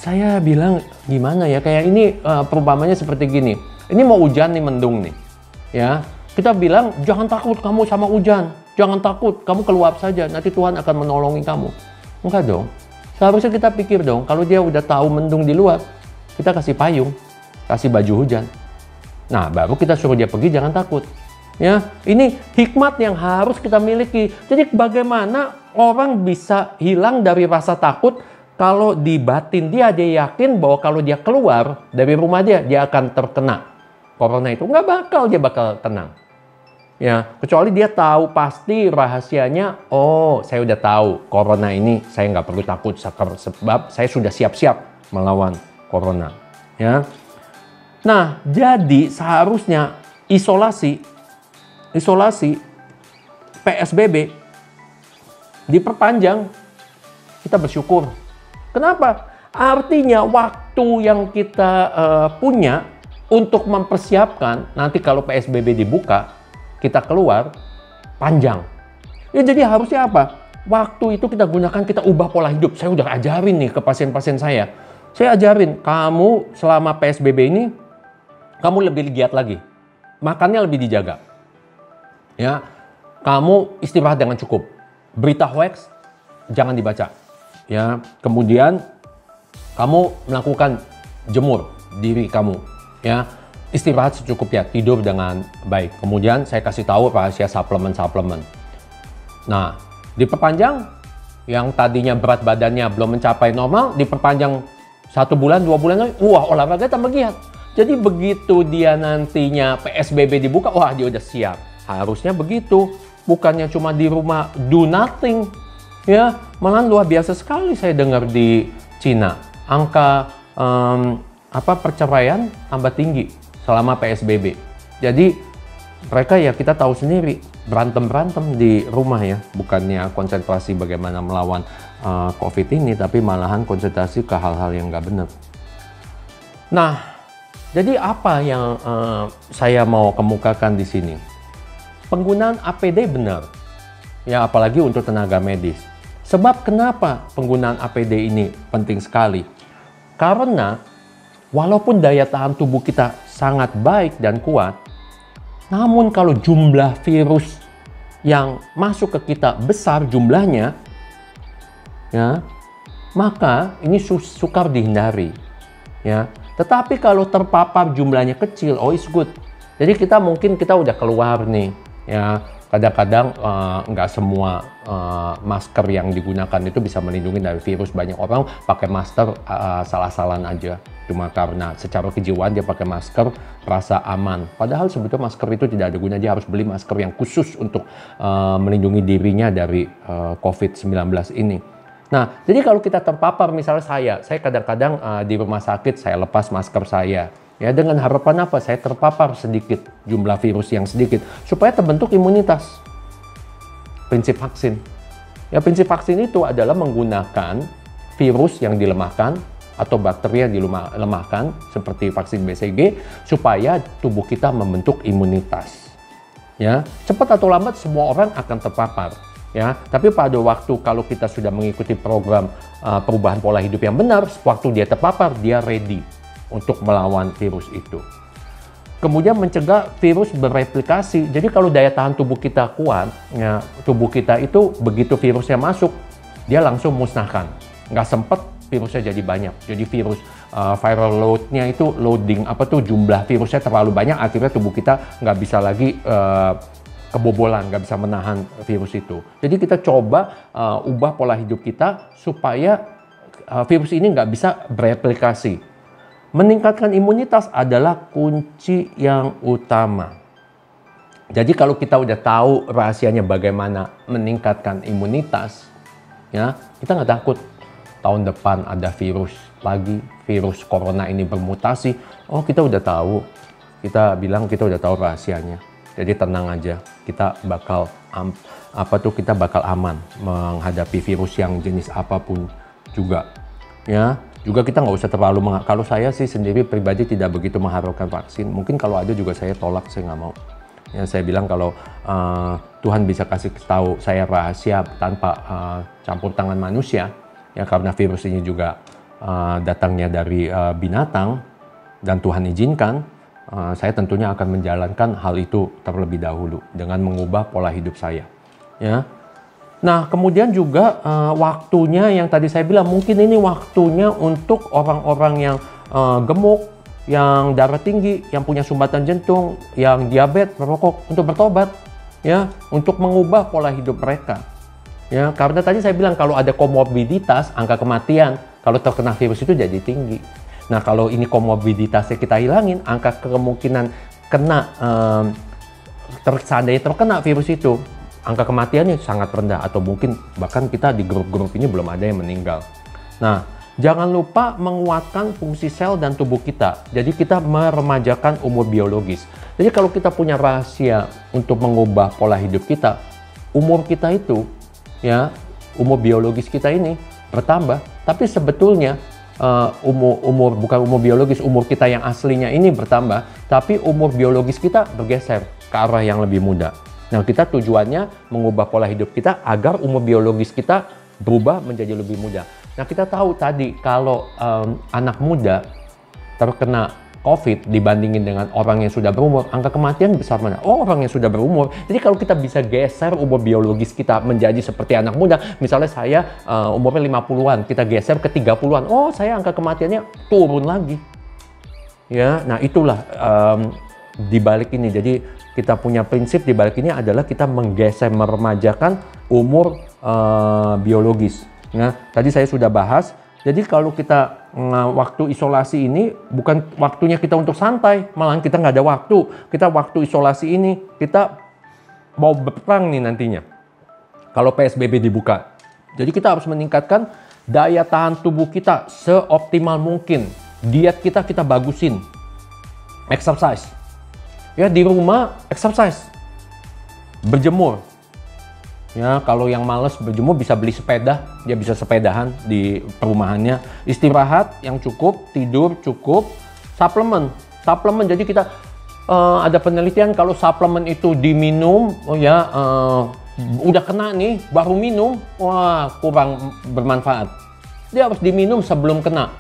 Saya bilang gimana ya, kayak ini perumpamannya seperti gini. Ini mau hujan nih, mendung nih. Ya, kita bilang jangan takut kamu sama hujan. Jangan takut, kamu keluar saja, nanti Tuhan akan menolongi kamu. Enggak dong. Seharusnya kita pikir dong, kalau dia udah tahu mendung di luar, kita kasih payung, kasih baju hujan. Nah, baru kita suruh dia pergi, jangan takut. Ya, ini hikmat yang harus kita miliki. Jadi bagaimana orang bisa hilang dari rasa takut kalau di batin dia yakin bahwa kalau dia keluar dari rumah dia akan terkena corona itu. Nggak bakal, dia bakal tenang. Ya, kecuali dia tahu pasti rahasianya, oh saya udah tahu corona ini saya nggak perlu takut sebab saya sudah siap-siap melawan corona. Ya. Nah, jadi seharusnya isolasi PSBB diperpanjang, kita bersyukur. Kenapa? Artinya waktu yang kita punya untuk mempersiapkan nanti kalau PSBB dibuka, kita keluar, panjang. Ya, jadi harusnya apa? Waktu itu kita gunakan, kita ubah pola hidup. Saya udah ajarin nih ke pasien-pasien saya. Saya ajarin, kamu selama PSBB ini, kamu lebih giat lagi. Makannya lebih dijaga. Ya, kamu istirahat dengan cukup. Berita hoax jangan dibaca. Ya, kemudian kamu melakukan jemur diri kamu. Ya, istirahat secukupnya, tidur dengan baik. Kemudian saya kasih tahu rahasia suplemen. Nah, diperpanjang. Yang tadinya berat badannya belum mencapai normal, diperpanjang 1 bulan, 2 bulan lagi. Wah, olahraga tambah giat. Jadi begitu dia nantinya PSBB dibuka, wah dia udah siap. Harusnya begitu, bukannya cuma di rumah do nothing. Ya, malah luar biasa sekali saya dengar di Cina. Angka perceraian tambah tinggi selama PSBB. Jadi mereka ya kita tahu sendiri, berantem di rumah ya. Bukannya konsentrasi bagaimana melawan COVID ini, tapi malahan konsentrasi ke hal-hal yang nggak benar. Nah, jadi apa yang saya mau kemukakan di sini? Penggunaan APD benar, ya apalagi untuk tenaga medis. Sebab kenapa penggunaan APD ini penting sekali? Karena walaupun daya tahan tubuh kita sangat baik dan kuat, namun kalau jumlah virus yang masuk ke kita besar jumlahnya, ya, maka ini sukar dihindari. Ya, tetapi kalau terpapar jumlahnya kecil, oh it's good. Jadi kita udah keluar nih. Ya, kadang-kadang nggak semua masker yang digunakan itu bisa melindungi dari virus. Banyak orang pakai masker salah-salahan aja, cuma karena secara kejiwaan dia pakai masker rasa aman. Padahal sebetulnya masker itu tidak ada gunanya, dia harus beli masker yang khusus untuk melindungi dirinya dari COVID-19 ini. Nah, jadi kalau kita terpapar, misalnya saya kadang-kadang di rumah sakit saya lepas masker saya. Ya, dengan harapan apa? Saya terpapar sedikit, jumlah virus yang sedikit, supaya terbentuk imunitas. Prinsip vaksin. Ya, prinsip vaksin itu adalah menggunakan virus yang dilemahkan atau bakteri yang dilemahkan, seperti vaksin BCG, supaya tubuh kita membentuk imunitas. Ya, cepat atau lambat semua orang akan terpapar. Ya, tapi pada waktu kalau kita sudah mengikuti program perubahan pola hidup yang benar, waktu dia terpapar, dia ready untuk melawan virus itu. Kemudian mencegah virus bereplikasi. Jadi kalau daya tahan tubuh kita kuat, ya, tubuh kita itu begitu virusnya masuk, dia langsung musnahkan. Nggak sempet virusnya jadi banyak. Jadi virus viral load-nya itu jumlah virusnya terlalu banyak, akhirnya tubuh kita nggak bisa lagi kebobolan, nggak bisa menahan virus itu. Jadi kita coba ubah pola hidup kita supaya virus ini nggak bisa bereplikasi. Meningkatkan imunitas adalah kunci yang utama. Jadi kalau kita udah tahu rahasianya bagaimana meningkatkan imunitas, ya kita nggak takut tahun depan ada virus lagi, virus corona ini bermutasi. Oh, kita udah tahu, kita bilang kita udah tahu rahasianya. Jadi tenang aja, kita bakal kita bakal aman menghadapi virus yang jenis apapun juga. Ya, juga kita nggak usah terlalu kalau saya sih sendiri pribadi tidak begitu mengharapkan vaksin. Mungkin kalau ada juga saya tolak, saya nggak mau. Ya, saya bilang kalau Tuhan bisa kasih tahu saya rahasia tanpa campur tangan manusia, ya karena virus ini juga datangnya dari binatang dan Tuhan izinkan, saya tentunya akan menjalankan hal itu terlebih dahulu dengan mengubah pola hidup saya. Ya. Nah, kemudian juga waktunya yang tadi saya bilang, mungkin ini waktunya untuk orang-orang yang gemuk, yang darah tinggi, yang punya sumbatan jantung, yang diabetes, merokok untuk bertobat, ya, untuk mengubah pola hidup mereka. Ya, karena tadi saya bilang kalau ada komorbiditas, angka kematian kalau terkena virus itu jadi tinggi. Nah, kalau ini komorbiditasnya kita hilangin, angka kemungkinan kena seandainya terkena virus itu, angka kematiannya sangat rendah atau mungkin bahkan kita di grup-grup ini belum ada yang meninggal. Nah, jangan lupa menguatkan fungsi sel dan tubuh kita. Jadi kita meremajakan umur biologis. Jadi kalau kita punya rahasia untuk mengubah pola hidup kita, umur kita itu, ya, umur biologis kita ini bertambah. Tapi sebetulnya bukan umur biologis, umur kita yang aslinya ini bertambah, tapi umur biologis kita bergeser ke arah yang lebih muda. Nah, kita tujuannya mengubah pola hidup kita agar umur biologis kita berubah menjadi lebih muda. Nah, kita tahu tadi kalau anak muda terkena COVID dibandingin dengan orang yang sudah berumur, angka kematian besar mana? Oh, orang yang sudah berumur. Jadi kalau kita bisa geser umur biologis kita menjadi seperti anak muda, misalnya saya umurnya 50-an, kita geser ke 30-an, oh saya angka kematiannya turun lagi. Ya, nah itulah di balik ini. Jadi kita punya prinsip di balik ini adalah kita menggeser, meremajakan umur biologis. Nah, tadi saya sudah bahas. Jadi kalau kita waktu isolasi ini bukan waktunya kita untuk santai, malahan kita nggak ada waktu. Kita waktu isolasi ini kita mau berperang nih nantinya. Kalau PSBB dibuka. Jadi kita harus meningkatkan daya tahan tubuh kita seoptimal mungkin. Diet kita bagusin. Exercise. Ya, di rumah exercise. Berjemur. Ya, kalau yang males berjemur bisa beli sepeda, dia bisa sepedahan di perumahannya. Istirahat yang cukup, tidur cukup, suplemen. Jadi kita ada penelitian kalau suplemen itu diminum, udah kena nih, baru minum, wah kurang bermanfaat. Dia harus diminum sebelum kena.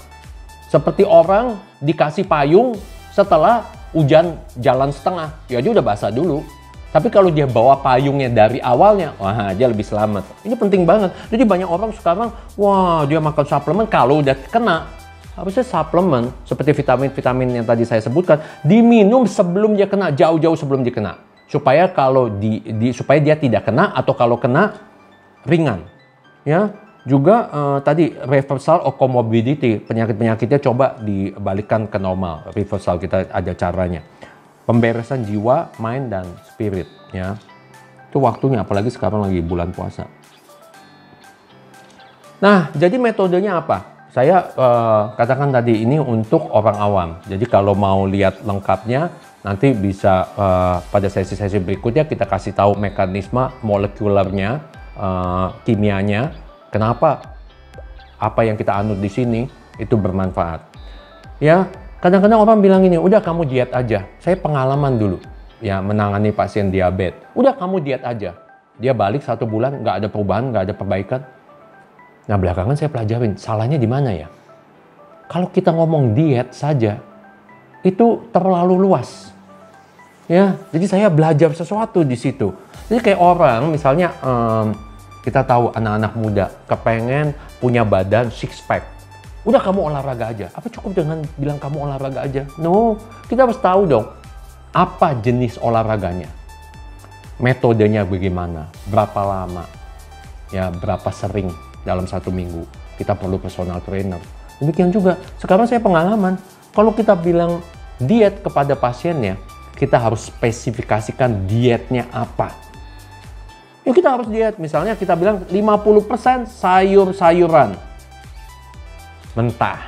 Seperti orang dikasih payung setelah hujan jalan setengah, ya dia udah basah dulu. Tapi kalau dia bawa payungnya dari awalnya, wah dia lebih selamat. Ini penting banget. Jadi banyak orang sekarang, wah dia makan suplemen kalau udah kena. Harusnya suplemen seperti vitamin-vitamin yang tadi saya sebutkan diminum sebelum dia kena, jauh-jauh sebelum dia kena. Supaya kalau supaya dia tidak kena atau kalau kena ringan. Ya, juga tadi reversal of comorbidity, penyakit-penyakitnya coba dibalikkan ke normal. Reversal kita ada caranya. Pemberesan jiwa, mind, dan spirit, ya. Itu waktunya, apalagi sekarang lagi bulan puasa. Nah, jadi metodenya apa? Saya katakan tadi ini untuk orang awam. Jadi kalau mau lihat lengkapnya, nanti bisa pada sesi-sesi berikutnya kita kasih tahu mekanisme molekulernya, kimianya, kenapa apa yang kita anut di sini itu bermanfaat. Ya. Kadang-kadang orang bilang ini, udah kamu diet aja. Saya pengalaman dulu, ya menangani pasien diabetes. Udah kamu diet aja. Dia balik 1 bulan, nggak ada perubahan, nggak ada perbaikan. Nah belakangan saya pelajarin, salahnya di mana ya? Kalau kita ngomong diet saja, itu terlalu luas. Ya, jadi saya belajar sesuatu di situ. Jadi kayak orang, misalnya kita tahu anak-anak muda kepengen punya badan six pack. Udah kamu olahraga aja. Apa cukup dengan bilang kamu olahraga aja? No, kita harus tahu dong apa jenis olahraganya. Metodenya bagaimana, berapa lama, ya berapa sering dalam 1 minggu. Kita perlu personal trainer. Demikian juga, sekarang saya pengalaman, kalau kita bilang diet kepada pasiennya, kita harus spesifikasikan dietnya apa. Ya kita harus diet, misalnya kita bilang 50% sayur-sayuran. Mentah.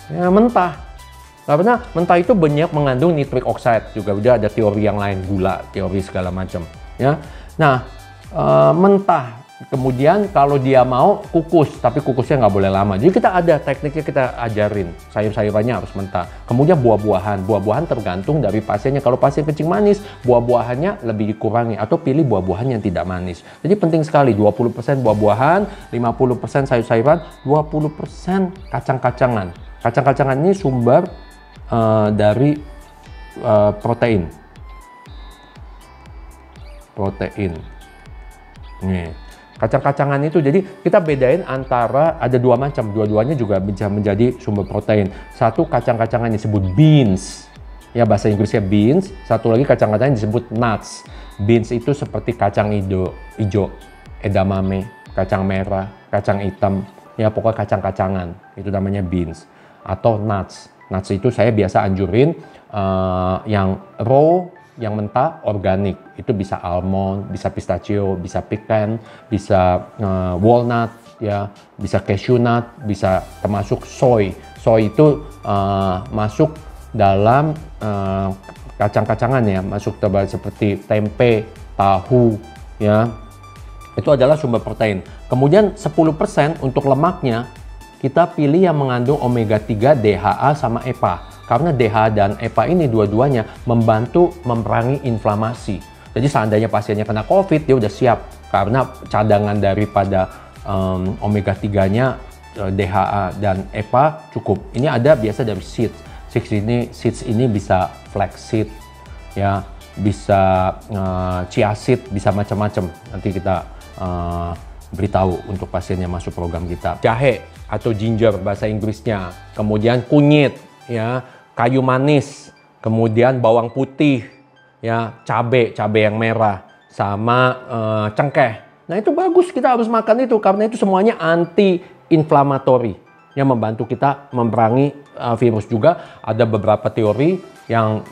Ya mentah. Karena mentah itu banyak mengandung nitric oxide, juga udah ada teori yang lain, gula, teori segala macam. Ya. Nah, mentah. Kemudian kalau dia mau kukus, tapi kukusnya nggak boleh lama. Jadi kita ada tekniknya, kita ajarin. Sayur-sayurannya harus mentah. Kemudian buah-buahan. Buah-buahan tergantung dari pasiennya. Kalau pasien kencing manis, buah-buahannya lebih dikurangi. Atau pilih buah-buahan yang tidak manis. Jadi penting sekali, 20% buah-buahan, 50% sayur-sayuran, 20% kacang-kacangan. Kacang-kacangan ini sumber dari protein. Protein. Nih. Kacang-kacangan itu, jadi kita bedain antara ada dua macam, dua-duanya juga bisa menjadi sumber protein. Satu kacang-kacangan disebut beans, ya bahasa Inggrisnya beans. Satu lagi kacang-kacangan disebut nuts. Beans itu seperti kacang hijau, edamame, kacang merah, kacang hitam, ya pokoknya kacang-kacangan, itu namanya beans. Atau nuts. Nuts itu saya biasa anjurin yang raw, yang mentah, organik. Itu bisa almond, bisa pistachio, bisa pecan, bisa walnut, ya, bisa cashew nut, bisa termasuk soy. Soy itu masuk dalam kacang-kacangan, ya, masuk seperti tempe, tahu, ya. Itu adalah sumber protein. Kemudian 10% untuk lemaknya kita pilih yang mengandung omega 3, DHA sama EPA. Karena DHA dan EPA ini dua-duanya membantu memerangi inflamasi. Jadi seandainya pasiennya kena COVID, dia udah siap karena cadangan daripada omega 3-nya, DHA dan EPA cukup. Ini ada biasa dari seeds. Seeds ini bisa flaxseed, ya, bisa chia seed, bisa macam-macam. Nanti kita beritahu untuk pasien yang masuk program kita. Jahe atau ginger bahasa Inggrisnya, kemudian kunyit, ya, kayu manis, kemudian bawang putih, ya, cabai yang merah, sama cengkeh. Nah itu bagus, kita harus makan itu karena itu semuanya anti-inflamatori yang membantu kita memerangi virus. Juga ada beberapa teori yang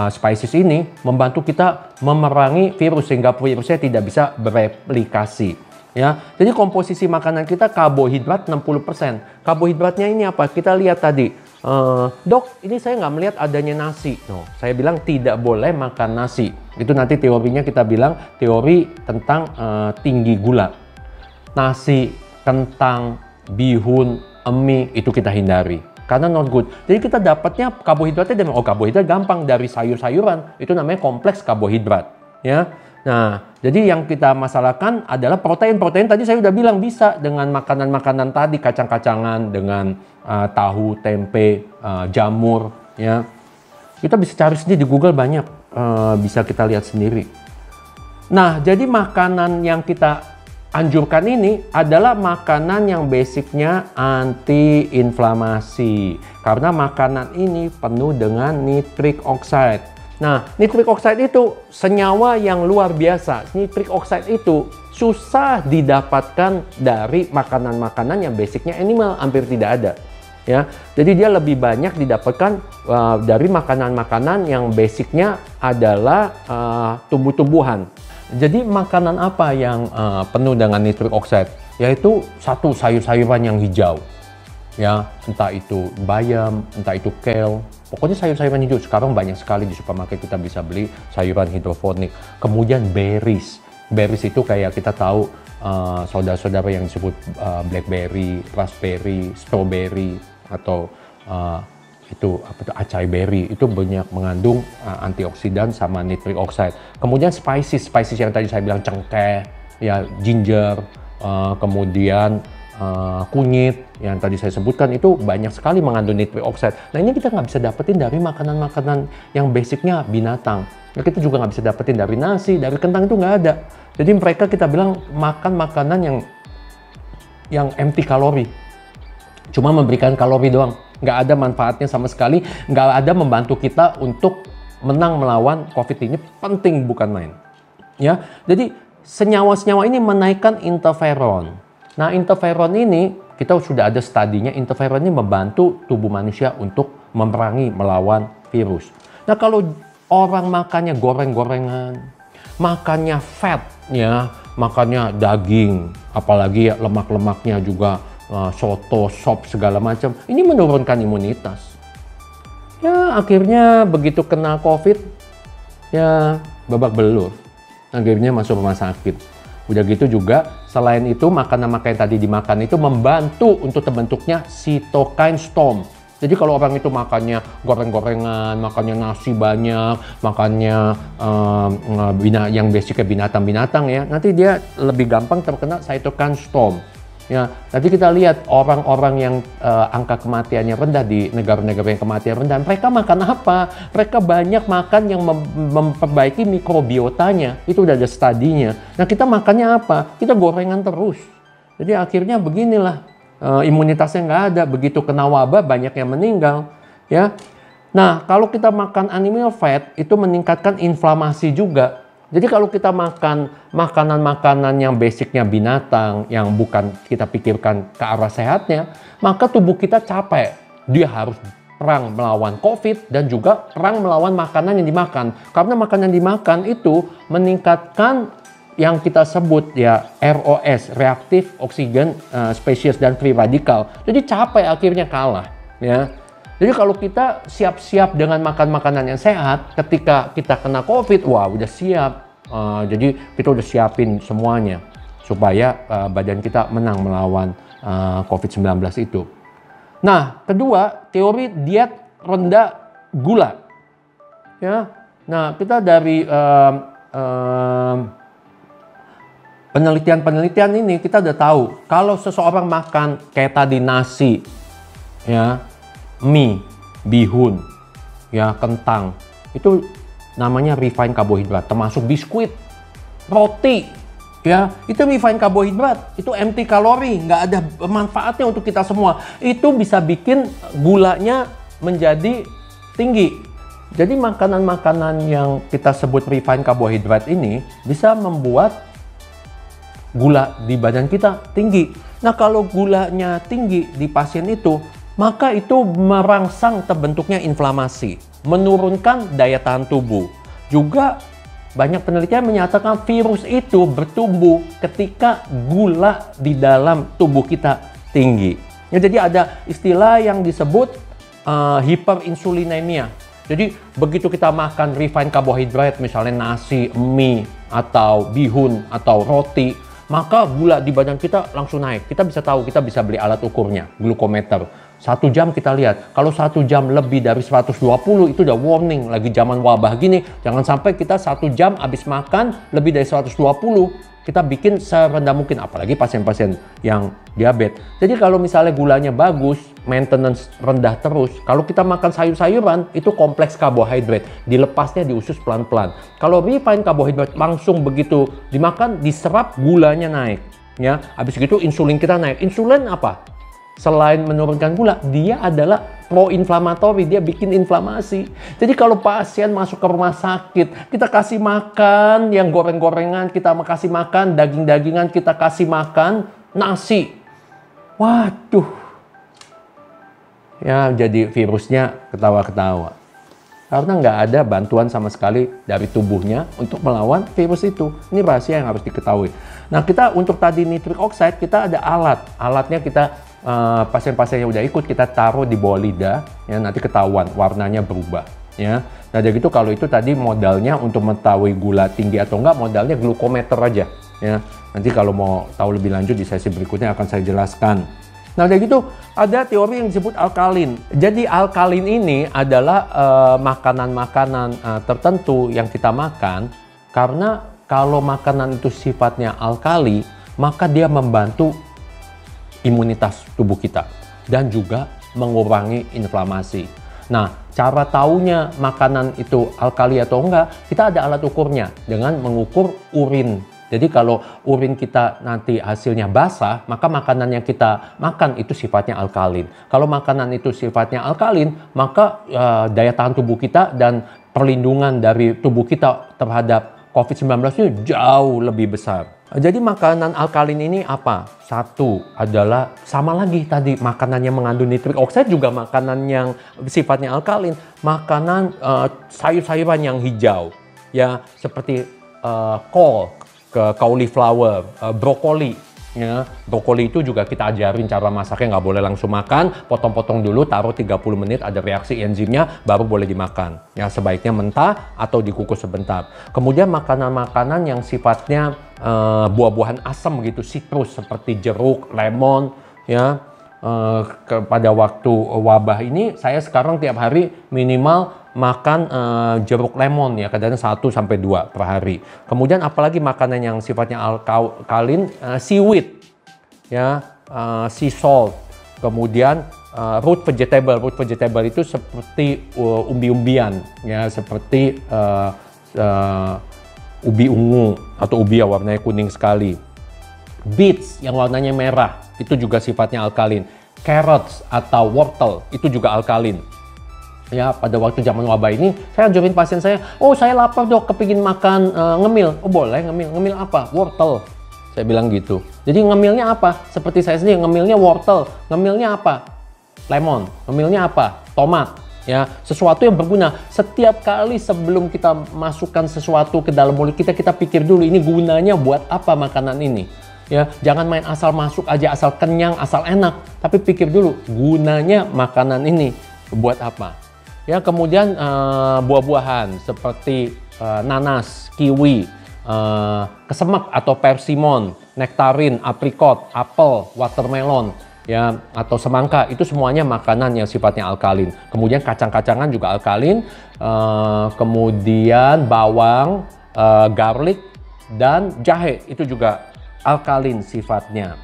spices ini membantu kita memerangi virus sehingga virusnya tidak bisa bereplikasi. Ya, jadi komposisi makanan kita karbohidrat 60%. Karbohidratnya ini apa? Kita lihat tadi, dok, ini saya nggak melihat adanya nasi. No, saya bilang tidak boleh makan nasi. Itu nanti teorinya kita bilang teori tentang tinggi gula. Nasi, kentang, bihun, mie itu kita hindari karena not good. Jadi kita dapatnya karbohidratnya dari karbohidrat gampang dari sayur-sayuran. Itu namanya kompleks karbohidrat, ya. Nah, jadi yang kita masalahkan adalah protein. Tadi saya udah bilang bisa dengan makanan-makanan tadi, kacang-kacangan, dengan tahu, tempe, jamur, ya. Kita bisa cari sendiri di Google banyak, bisa kita lihat sendiri. Nah, jadi makanan yang kita anjurkan ini adalah makanan yang basicnya anti-inflamasi. Karena makanan ini penuh dengan nitric oxide. Nah, nitric oxide itu senyawa yang luar biasa. Nitric oxide itu susah didapatkan dari makanan-makanan yang basicnya animal, hampir tidak ada. Ya, jadi dia lebih banyak didapatkan dari makanan-makanan yang basicnya adalah tumbuh-tumbuhan. Jadi makanan apa yang penuh dengan nitric oxide? Yaitu satu, sayur-sayuran yang hijau. Ya, entah itu bayam, entah itu kale. Pokoknya sayur-sayuran hijau. Sekarang banyak sekali di supermarket kita bisa beli sayuran hidroponik. Kemudian berries. Berries itu kayak kita tahu saudara-saudara yang disebut blackberry, raspberry, strawberry, atau itu apa tuh, acai berry. Itu banyak mengandung antioksidan sama nitric oxide. Kemudian spices yang tadi saya bilang, cengkeh, ya, ginger, kemudian kunyit yang tadi saya sebutkan itu banyak sekali mengandung nitric oxide. Nah ini kita nggak bisa dapetin dari makanan-makanan yang basicnya binatang. Nah, kita juga nggak bisa dapetin dari nasi, dari kentang, itu nggak ada. Jadi mereka kita bilang makan makanan yang empty kalori, cuma memberikan kalori doang, nggak ada manfaatnya sama sekali, nggak ada membantu kita untuk menang melawan COVID. Ini penting, bukan main. Ya, jadi senyawa-senyawa ini menaikkan interferon. Nah, interferon ini kita sudah ada studinya. Interferon ini membantu tubuh manusia untuk memerangi melawan virus. Nah, kalau orang makannya goreng-gorengan, makannya fat, ya, makannya daging, apalagi lemak-lemaknya juga soto, sop, segala macam, ini menurunkan imunitas. Ya, akhirnya begitu kena COVID, ya babak belur. Akhirnya masuk rumah sakit. Udah gitu juga, selain itu makanan-makanan yang tadi dimakan itu membantu untuk terbentuknya cytokine storm. Jadi kalau orang itu makannya goreng-gorengan, makannya nasi banyak, makannya yang basicnya binatang-binatang, ya, nanti dia lebih gampang terkena cytokine storm. Ya, tadi kita lihat orang-orang yang angka kematiannya rendah di negara-negara yang kematian rendah, mereka makan apa? Mereka banyak makan yang memperbaiki mikrobiotanya. Itu udah ada studinya. Nah, kita makannya apa? Kita gorengan terus. Jadi akhirnya beginilah, imunitasnya nggak ada. Begitu kena wabah, banyak yang meninggal. Ya. Nah, kalau kita makan animal fat, itu meningkatkan inflamasi juga. Jadi kalau kita makan makanan-makanan yang basicnya binatang, yang bukan kita pikirkan ke arah sehatnya, maka tubuh kita capek. Dia harus perang melawan COVID dan juga perang melawan makanan yang dimakan. Karena makanan yang dimakan itu meningkatkan yang kita sebut ya ROS, Reactive Oxygen Species dan Free Radical. Jadi capek akhirnya kalah. Ya. Jadi kalau kita siap-siap dengan makan makanan yang sehat, ketika kita kena COVID, wah udah siap. Jadi kita udah siapin semuanya supaya badan kita menang melawan COVID-19 itu. Nah, kedua, teori diet rendah gula. Ya, nah kita dari penelitian-penelitian ini kita udah tahu kalau seseorang makan kayak tadi nasi, ya, mie, bihun, ya, kentang, itu namanya refined karbohidrat, termasuk biskuit, roti, ya, itu refined karbohidrat, itu empty kalori, nggak ada manfaatnya untuk kita semua. Itu bisa bikin gulanya menjadi tinggi. Jadi makanan-makanan yang kita sebut refined karbohidrat ini bisa membuat gula di badan kita tinggi. Nah, kalau gulanya tinggi di pasien itu, maka itu merangsang terbentuknya inflamasi, menurunkan daya tahan tubuh. Juga banyak penelitian menyatakan virus itu bertumbuh ketika gula di dalam tubuh kita tinggi. Ya, jadi ada istilah yang disebut hiperinsulinemia. Jadi begitu kita makan refined karbohidrat, misalnya nasi, mie, atau bihun, atau roti, maka gula di badan kita langsung naik. Kita bisa tahu, kita bisa beli alat ukurnya, glukometer. 1 jam kita lihat, kalau 1 jam lebih dari 120 itu udah warning, lagi zaman wabah gini, jangan sampai kita 1 jam habis makan lebih dari 120, kita bikin serendah mungkin, apalagi pasien-pasien yang diabetes. Jadi kalau misalnya gulanya bagus, maintenance rendah terus, kalau kita makan sayur-sayuran, itu kompleks karbohidrat, dilepasnya di usus pelan-pelan. Kalau refined karbohidrat langsung begitu dimakan, diserap, gulanya naik. Ya, habis gitu insulin kita naik. Insulin apa? Selain menurunkan gula, dia adalah pro-inflamatori, dia bikin inflamasi. Jadi kalau pasien masuk ke rumah sakit, kita kasih makan yang goreng-gorengan, kita kasih makan daging-dagingan, kita kasih makan nasi. Waduh. Ya, jadi virusnya ketawa-ketawa. Karena nggak ada bantuan sama sekali dari tubuhnya untuk melawan virus itu. Ini rahasia yang harus diketahui. Nah, kita untuk tadi nitric oxide, kita ada alat. Alatnya kita pasien-pasien yang udah ikut kita taruh di bawah lidah, ya, nanti ketahuan warnanya berubah, ya. Nah, jadi gitu, kalau itu tadi modalnya untuk mengetahui gula tinggi atau enggak, modalnya glukometer aja, ya. Nanti kalau mau tahu lebih lanjut di sesi berikutnya akan saya jelaskan. Nah, dari gitu ada teori yang disebut alkalin. Jadi alkalin ini adalah makanan-makanan tertentu yang kita makan, karena kalau makanan itu sifatnya alkali, maka dia membantu imunitas tubuh kita dan juga mengurangi inflamasi. Nah, cara taunya makanan itu alkali atau enggak, kita ada alat ukurnya dengan mengukur urin. Jadi kalau urin kita nanti hasilnya basah, maka makanan yang kita makan itu sifatnya alkalin. Kalau makanan itu sifatnya alkalin, maka daya tahan tubuh kita dan perlindungan dari tubuh kita terhadap COVID-19 itu jauh lebih besar. Jadi makanan alkalin ini apa? Satu adalah sama lagi tadi, makanan yang mengandung nitric oxide juga makanan yang sifatnya alkalin. Makanan sayur-sayuran yang hijau, ya, seperti kol, cauliflower, brokoli. Ya, brokoli itu juga kita ajarin cara masaknya, nggak boleh langsung makan, potong-potong dulu, taruh 30 menit, ada reaksi enzimnya, baru boleh dimakan. Ya, sebaiknya mentah atau dikukus sebentar. Kemudian makanan-makanan yang sifatnya buah-buahan asam gitu, sitrus seperti jeruk, lemon, ya. Pada waktu wabah ini, saya sekarang tiap hari minimal makan jeruk lemon, ya, kadang 1-2 per hari. Kemudian apalagi makanan yang sifatnya alkalin, seaweed, ya, sea salt, kemudian root vegetable. Root vegetable itu seperti umbi-umbian, ya, seperti ubi ungu atau ubi yang warnanya kuning sekali. Beets yang warnanya merah itu juga sifatnya alkalin. Carrots atau wortel itu juga alkalin. Ya, pada waktu zaman wabah ini saya ajarin pasien saya, oh saya lapar dok, kepingin makan ngemil. Oh boleh, ngemil. Ngemil apa? Wortel. Saya bilang gitu. Jadi ngemilnya apa? Seperti saya sendiri, ngemilnya wortel. Ngemilnya apa? Lemon. Ngemilnya apa? Tomat. Ya, sesuatu yang berguna. Setiap kali sebelum kita masukkan sesuatu ke dalam mulut kita, kita pikir dulu ini gunanya buat apa makanan ini. Ya, jangan main asal masuk aja, asal kenyang, asal enak. Tapi pikir dulu gunanya makanan ini buat apa. Ya, kemudian buah-buahan seperti nanas, kiwi, kesemek atau persimmon, nektarin, aprikot, apel, watermelon, ya, atau semangka, itu semuanya makanan yang sifatnya alkalin. Kemudian kacang-kacangan juga alkalin, kemudian bawang, garlic, dan jahe itu juga alkalin sifatnya.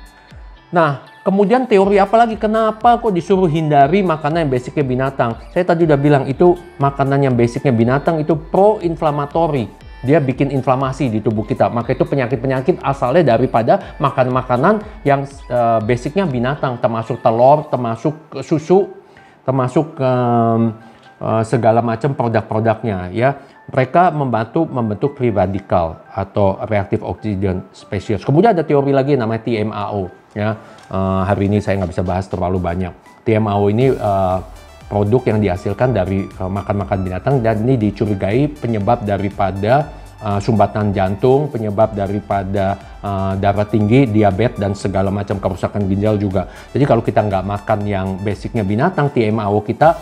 Nah, kemudian teori apa lagi? Kenapa kok disuruh hindari makanan yang basicnya binatang? Saya tadi udah bilang itu makanan yang basicnya binatang itu pro-inflamatori. Dia bikin inflamasi di tubuh kita. Maka itu penyakit-penyakit asalnya daripada makanan-makanan yang basicnya binatang. Termasuk telur, termasuk susu, termasuk segala macam produk-produknya. Ya, mereka membentuk free radical atau reactive oxygen species. Kemudian ada teori lagi namanya TMAO. Ya, hari ini saya nggak bisa bahas terlalu banyak. TMAO ini produk yang dihasilkan dari makan-makan binatang dan ini dicurigai penyebab daripada sumbatan jantung, penyebab daripada darah tinggi, diabetes, dan segala macam kerusakan ginjal juga. Jadi kalau kita nggak makan yang basicnya binatang, TMAO kita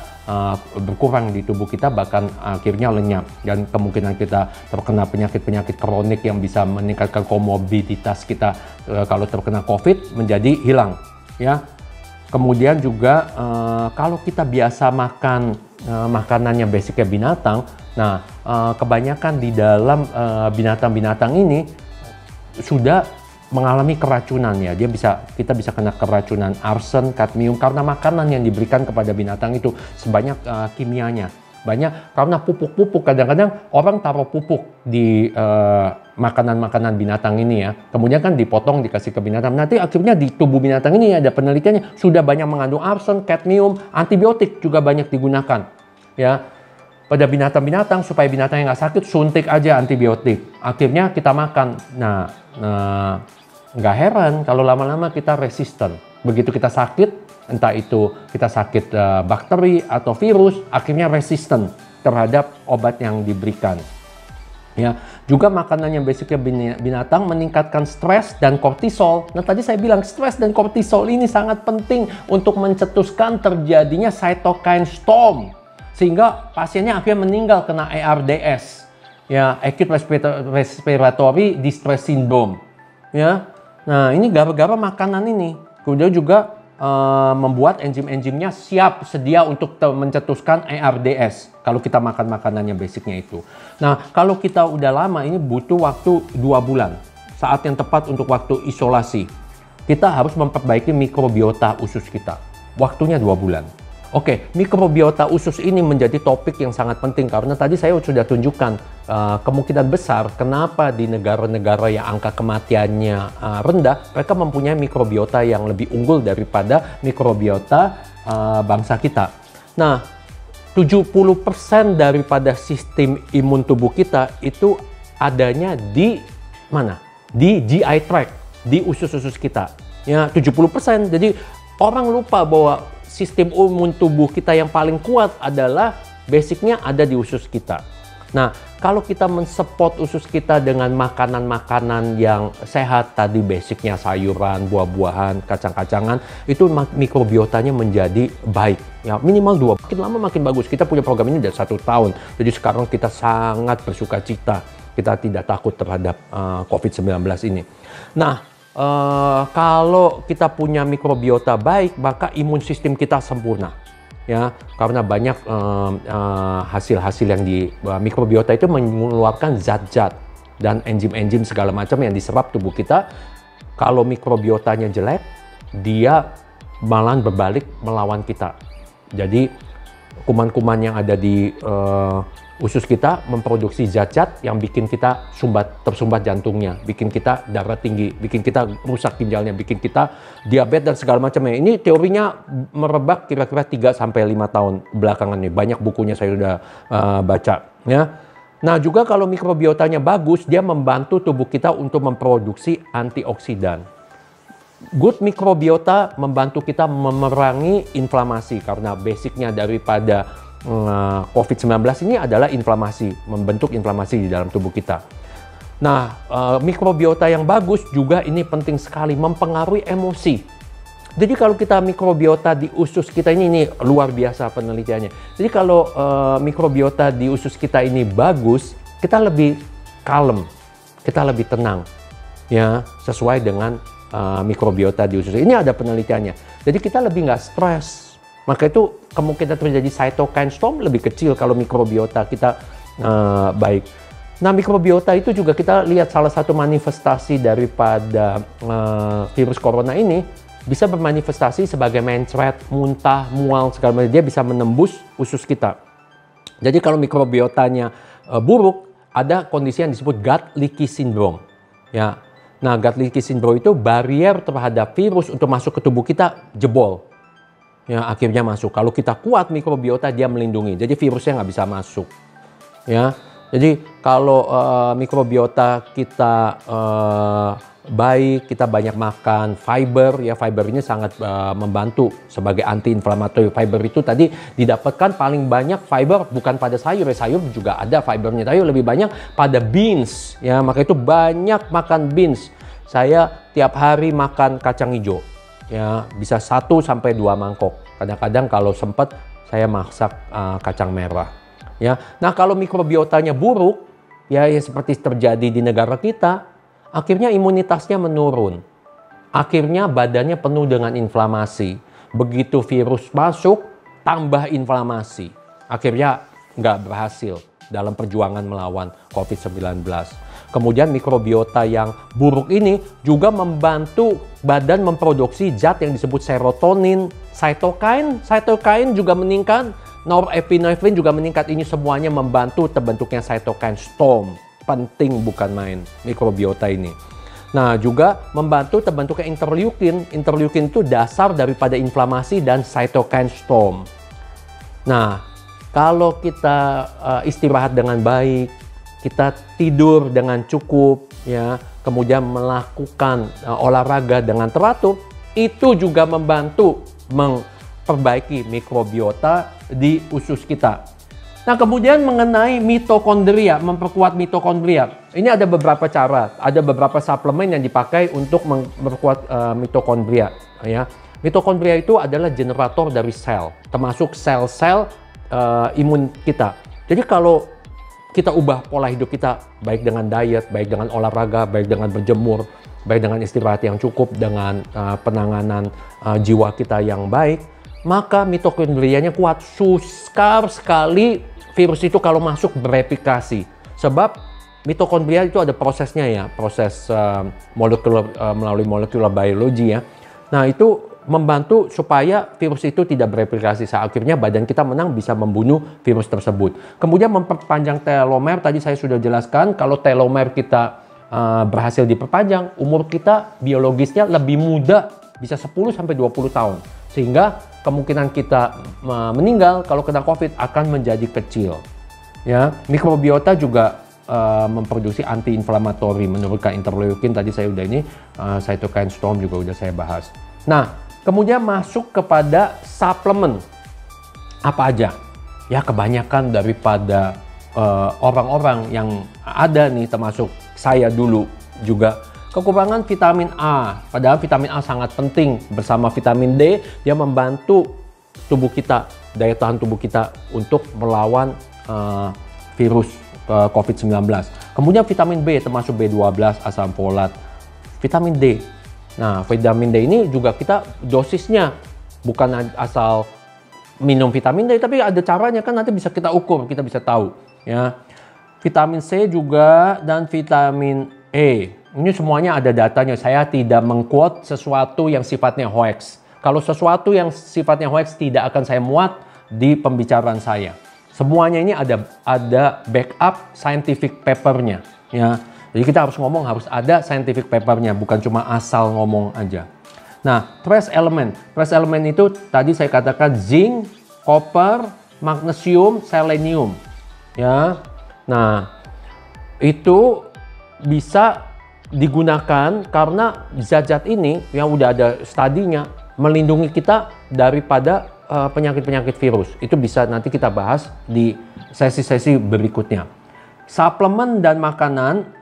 berkurang di tubuh kita, bahkan akhirnya lenyap. Dan kemungkinan kita terkena penyakit-penyakit kronik yang bisa meningkatkan komorbiditas kita kalau terkena COVID menjadi hilang. Ya. Kemudian juga kalau kita biasa makan makanan yang basicnya binatang, nah kebanyakan di dalam binatang-binatang ini sudah mengalami keracunan ya. Kita bisa kena keracunan arsen, kadmium karena makanan yang diberikan kepada binatang itu sebanyak kimianya. Banyak karena pupuk-pupuk, kadang-kadang orang taruh pupuk di makanan-makanan binatang ini ya. Kemudian kan dipotong dikasih ke binatang. Nanti akhirnya di tubuh binatang ini ada penelitiannya sudah banyak mengandung arsen, kadmium, antibiotik juga banyak digunakan. Ya. Pada binatang-binatang supaya binatang yang nggak sakit suntik aja antibiotik. Akhirnya kita makan. Nah, nggak heran kalau lama-lama kita resisten. Begitu kita sakit, entah itu kita sakit bakteri atau virus, akhirnya resisten terhadap obat yang diberikan. Ya, juga makanan yang basicnya binatang meningkatkan stres dan kortisol. Nah, tadi saya bilang stres dan kortisol ini sangat penting untuk mencetuskan terjadinya cytokine storm. Sehingga pasiennya akhirnya meninggal kena ARDS, ya, acute respiratory distress syndrome, ya. Nah, ini gara-gara makanan ini. Kemudian juga membuat enzim-enzimnya siap sedia untuk mencetuskan ARDS kalau kita makan makanan yang basicnya itu. Nah, kalau kita udah lama ini butuh waktu 2 bulan, saat yang tepat untuk waktu isolasi. Kita harus memperbaiki mikrobiota usus kita. Waktunya 2 bulan. Oke, mikrobiota usus ini menjadi topik yang sangat penting karena tadi saya sudah tunjukkan kemungkinan besar kenapa di negara-negara yang angka kematiannya rendah, mereka mempunyai mikrobiota yang lebih unggul daripada mikrobiota bangsa kita. Nah, 70% daripada sistem imun tubuh kita itu adanya di mana? Di GI tract, di usus-usus kita. Ya, 70%. Jadi orang lupa bahwa sistem imun tubuh kita yang paling kuat adalah basicnya ada di usus kita. Nah, kalau kita mensupport usus kita dengan makanan-makanan yang sehat, tadi basicnya sayuran, buah-buahan, kacang-kacangan, itu mikrobiotanya menjadi baik. Ya, minimal 2. Makin lama makin bagus. Kita punya program ini dari 1 tahun. Jadi sekarang kita sangat bersuka cita. Kita tidak takut terhadap COVID-19 ini. Nah, kalau kita punya mikrobiota baik, maka imun sistem kita sempurna, ya. Karena banyak hasil-hasil yang di mikrobiota itu mengeluarkan zat-zat dan enzim-enzim segala macam yang diserap tubuh kita. Kalau mikrobiotanya jelek, dia malah berbalik melawan kita. Jadi kuman-kuman yang ada di usus kita memproduksi zat-zat yang bikin kita tersumbat jantungnya, bikin kita darah tinggi, bikin kita rusak ginjalnya, bikin kita diabetes dan segala macamnya. Ini teorinya merebak kira-kira 3-5 tahun belakangan nih. Banyak bukunya saya sudah baca ya. Nah, juga kalau mikrobiotanya bagus, dia membantu tubuh kita untuk memproduksi antioksidan. Good mikrobiota membantu kita memerangi inflamasi karena basicnya daripada COVID-19 ini adalah inflamasi, membentuk inflamasi di dalam tubuh kita. Nah, mikrobiota yang bagus juga ini penting sekali, mempengaruhi emosi. Jadi kalau kita mikrobiota di usus kita ini luar biasa penelitiannya. Jadi kalau mikrobiota di usus kita ini bagus, kita lebih kalem, kita lebih tenang, ya sesuai dengan mikrobiota di usus. Ini ada penelitiannya. Jadi kita lebih nggak stres. Maka itu kemungkinan terjadi cytokine storm lebih kecil kalau mikrobiota kita baik. Nah, mikrobiota itu juga kita lihat salah satu manifestasi daripada virus corona ini bisa bermanifestasi sebagai mencret, muntah, mual, segala macam. Dia bisa menembus usus kita. Jadi kalau mikrobiotanya buruk, ada kondisi yang disebut gut leaky syndrome. Ya. Nah, gut leaky syndrome itu barier terhadap virus untuk masuk ke tubuh kita jebol. Ya, akhirnya masuk. Kalau kita kuat mikrobiota, dia melindungi. Jadi virusnya nggak bisa masuk. Ya, jadi kalau mikrobiota kita baik, kita banyak makan fiber. Ya, fiber ini sangat membantu sebagai anti-inflamatori. Fiber itu tadi didapatkan paling banyak fiber bukan pada sayur. Sayur juga ada fibernya, tapi lebih banyak pada beans. Ya, maka itu banyak makan beans. Saya tiap hari makan kacang hijau. Ya, bisa 1-2 mangkok. Kadang-kadang kalau sempat saya masak kacang merah. Ya, nah kalau mikrobiotanya buruk, ya seperti terjadi di negara kita, akhirnya imunitasnya menurun. Akhirnya badannya penuh dengan inflamasi. Begitu virus masuk, tambah inflamasi. Akhirnya nggak berhasil dalam perjuangan melawan COVID-19. Kemudian mikrobiota yang buruk ini juga membantu badan memproduksi zat yang disebut serotonin, cytokine. Cytokine juga meningkat, norepinephrine juga meningkat. Ini semuanya membantu terbentuknya cytokine storm. Penting bukan main mikrobiota ini. Nah, juga membantu terbentuknya interleukin. Interleukin itu dasar daripada inflamasi dan cytokine storm. Nah, kalau kita istirahat dengan baik, kita tidur dengan cukup, ya, kemudian melakukan olahraga dengan teratur, itu juga membantu memperbaiki mikrobiota di usus kita. Nah, kemudian mengenai mitokondria, memperkuat mitokondria. Ini ada beberapa cara, ada beberapa suplemen yang dipakai untuk memperkuat mitokondria. Ya. Mitokondria itu adalah generator dari sel, termasuk sel-sel imun kita. Jadi kalau kita ubah pola hidup kita, baik dengan diet, baik dengan olahraga, baik dengan berjemur, baik dengan istirahat yang cukup, dengan penanganan jiwa kita yang baik, maka mitokondrianya kuat. Sukar sekali virus itu kalau masuk bereplikasi. Sebab mitokondria itu ada prosesnya ya, proses molekular melalui molekular biology ya. Nah, itu membantu supaya virus itu tidak bereplikasi. Akhirnya badan kita menang bisa membunuh virus tersebut. Kemudian memperpanjang telomer, tadi saya sudah jelaskan kalau telomer kita berhasil diperpanjang, umur kita biologisnya lebih muda, bisa 10-20 tahun. Sehingga kemungkinan kita meninggal kalau kena COVID akan menjadi kecil. Ya, mikrobiota juga memproduksi anti-inflamatori menurunkan interleukin, tadi saya udah ini cytokine storm juga udah saya bahas. Nah, kemudian masuk kepada suplemen. Apa aja? Ya, kebanyakan daripada orang-orang yang ada nih, termasuk saya dulu juga, kekurangan vitamin A. Padahal vitamin A sangat penting. Bersama vitamin D, dia membantu tubuh kita, daya tahan tubuh kita untuk melawan virus COVID-19. Kemudian vitamin B, termasuk B12, asam folat, vitamin D. Nah, vitamin D ini juga kita dosisnya bukan asal minum vitamin D, tapi ada caranya kan, nanti bisa kita ukur, kita bisa tahu ya. Vitamin C juga dan vitamin E. Ini semuanya ada datanya. Saya tidak mengquote sesuatu yang sifatnya hoax. Kalau sesuatu yang sifatnya hoax tidak akan saya muat di pembicaraan saya. Semuanya ini ada backup scientific papernya, ya. Jadi kita harus ngomong harus ada scientific papernya, bukan cuma asal ngomong aja. Nah, trace element itu tadi saya katakan zinc, copper, magnesium, selenium, ya. Nah, itu bisa digunakan karena zat-zat ini yang udah ada studinya melindungi kita daripada penyakit-penyakit virus. Itu bisa nanti kita bahas di sesi-sesi berikutnya. Suplemen dan makanan.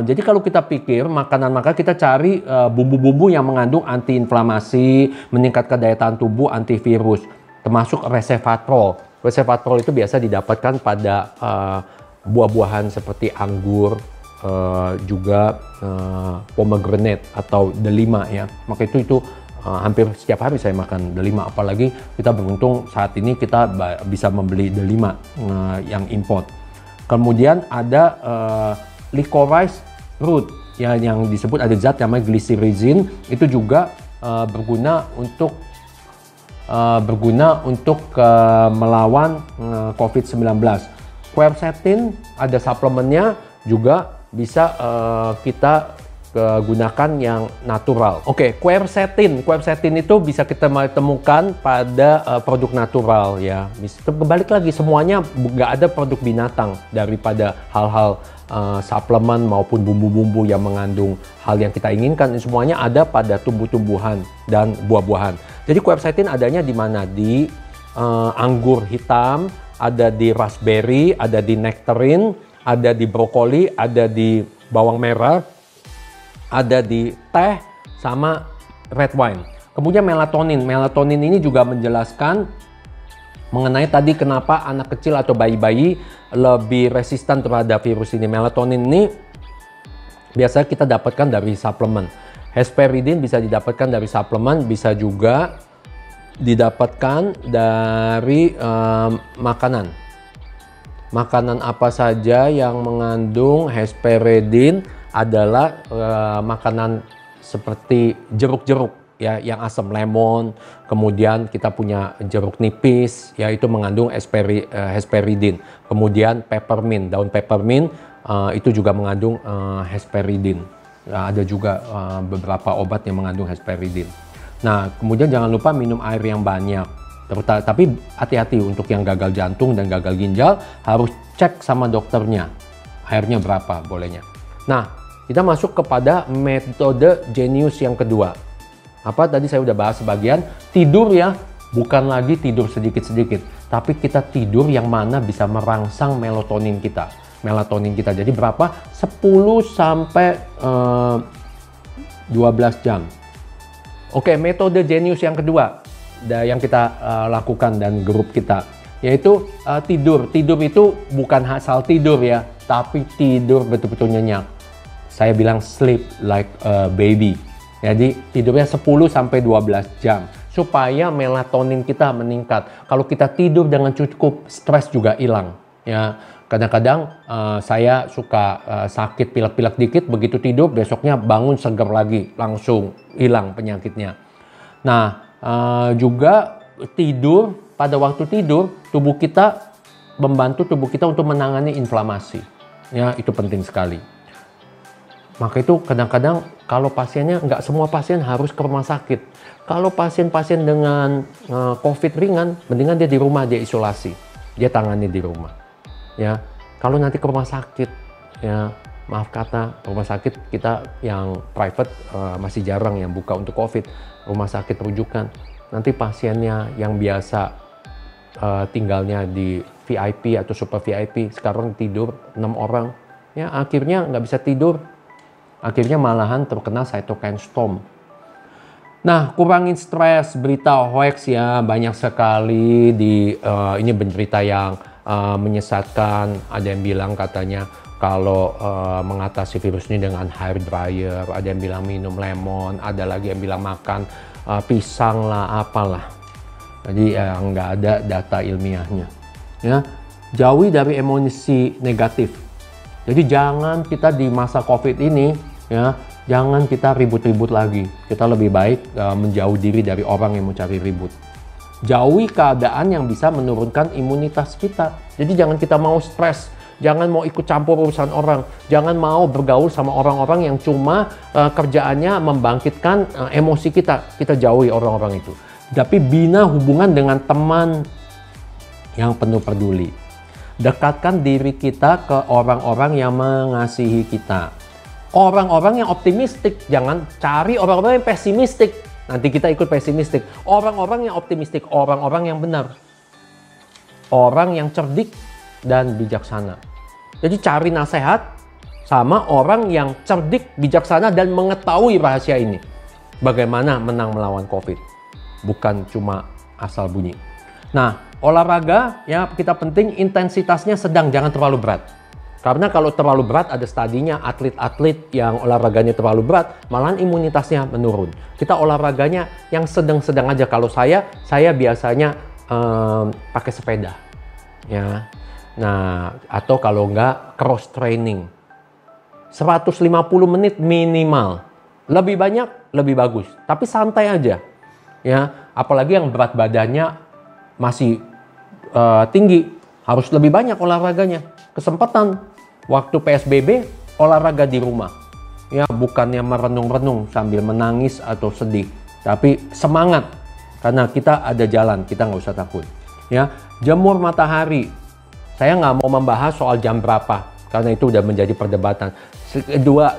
Jadi kalau kita pikir makanan, maka kita cari bumbu-bumbu yang mengandung antiinflamasi, meningkatkan daya tahan tubuh, antivirus, termasuk resveratrol. Resveratrol itu biasa didapatkan pada buah-buahan seperti anggur, juga pomegranate atau delima, ya. Maka itu hampir setiap hari saya makan delima, apalagi kita beruntung saat ini kita bisa membeli delima yang import. Kemudian ada licorice root, ya, yang disebut ada zat namanya glycyrrhizin, itu juga berguna untuk melawan COVID-19. Quercetin ada suplemennya juga bisa kita gunakan yang natural. Oke, quercetin itu bisa kita temukan pada produk natural, ya. Kembali lagi semuanya nggak ada produk binatang daripada hal-hal suplemen maupun bumbu-bumbu yang mengandung hal yang kita inginkan. Semuanya ada pada tumbuh-tumbuhan dan buah-buahan. Jadi quercetin adanya di mana? Di anggur hitam, ada di raspberry, ada di nectarine, ada di brokoli, ada di bawang merah, ada di teh, sama red wine. Kemudian melatonin. Melatonin ini juga menjelaskan mengenai tadi kenapa anak kecil atau bayi-bayi lebih resisten terhadap virus ini. Melatonin ini biasanya kita dapatkan dari suplemen. Hesperidin bisa didapatkan dari suplemen, bisa juga didapatkan dari makanan. Makanan apa saja yang mengandung hesperidin adalah makanan seperti jeruk-jeruk, ya, yang asam, lemon. Kemudian kita punya jeruk nipis, ya, itu mengandung hesperidin. Kemudian peppermint, daun peppermint itu juga mengandung hesperidin. Nah, ada juga beberapa obat yang mengandung hesperidin. Nah, kemudian jangan lupa minum air yang banyak. Tapi hati-hati untuk yang gagal jantung dan gagal ginjal, harus cek sama dokternya airnya berapa bolehnya. Nah, kita masuk kepada metode jenius yang kedua. Apa tadi saya udah bahas sebagian. Tidur, ya, bukan lagi tidur sedikit-sedikit, tapi kita tidur yang mana bisa merangsang melatonin kita. Jadi berapa? 10 sampai 12 jam. Oke, metode jenius yang kedua yang kita lakukan dan grup kita, yaitu tidur. Tidur itu bukan asal tidur, ya, tapi tidur betul-betul nyenyak. Saya bilang sleep like a baby. Jadi tidurnya 10 sampai 12 jam supaya melatonin kita meningkat. Kalau kita tidur dengan cukup, stres juga hilang, ya. Kadang-kadang saya suka sakit pilek-pilek dikit, begitu tidur besoknya bangun seger lagi, langsung hilang penyakitnya. Nah, juga tidur, pada waktu tidur tubuh kita membantu tubuh kita untuk menangani inflamasi, ya, itu penting sekali. Maka itu kadang-kadang kalau pasiennya, nggak semua pasien harus ke rumah sakit. Kalau pasien-pasien dengan COVID ringan, mendingan dia di rumah, dia isolasi, dia tangani di rumah, ya. Kalau nanti ke rumah sakit, ya, maaf kata, rumah sakit kita yang private masih jarang yang buka untuk COVID. Rumah sakit rujukan, nanti pasiennya yang biasa tinggalnya di VIP atau super VIP, sekarang tidur 6 orang, ya, akhirnya nggak bisa tidur. Akhirnya malahan terkena cytokine storm. Nah, kurangin stres, berita hoax, ya, banyak sekali ini berita yang menyesatkan. Ada yang bilang katanya kalau mengatasi virus ini dengan hair dryer, ada yang bilang minum lemon, ada lagi yang bilang makan pisang lah, apalah. Jadi nggak ada data ilmiahnya. Ya, jauhi dari emosi negatif. Jadi jangan kita di masa COVID ini, Ya, jangan kita ribut-ribut lagi. Kita lebih baik menjauh diri dari orang yang mau cari ribut. Jauhi keadaan yang bisa menurunkan imunitas kita. Jadi jangan kita mau stres, jangan mau ikut campur urusan orang, jangan mau bergaul sama orang-orang yang cuma kerjaannya membangkitkan emosi kita. Kita jauhi orang-orang itu. Tapi bina hubungan dengan teman yang penuh peduli. Dekatkan diri kita ke orang-orang yang mengasihi kita. Orang-orang yang optimistik, jangan cari orang-orang yang pesimistik. Nanti kita ikut pesimistik. Orang-orang yang optimistik, orang-orang yang benar. Orang yang cerdik dan bijaksana. Jadi cari nasihat sama orang yang cerdik, bijaksana, dan mengetahui rahasia ini. Bagaimana menang melawan COVID. Bukan cuma asal bunyi. Nah, olahraga ya kita penting intensitasnya sedang, jangan terlalu berat. Karena kalau terlalu berat, ada studinya atlet-atlet yang olahraganya terlalu berat, malahan imunitasnya menurun. Kita olahraganya yang sedang-sedang aja. Kalau saya biasanya pakai sepeda. Ya. Nah, atau kalau enggak cross training. 150 menit minimal. Lebih banyak, lebih bagus. Tapi santai aja. Ya, apalagi yang berat badannya masih tinggi, harus lebih banyak olahraganya. Kesempatan waktu PSBB olahraga di rumah. Ya, bukannya merenung-renung sambil menangis atau sedih, tapi semangat karena kita ada jalan, kita nggak usah takut. Ya, jemur matahari. Saya nggak mau membahas soal jam berapa karena itu udah menjadi perdebatan.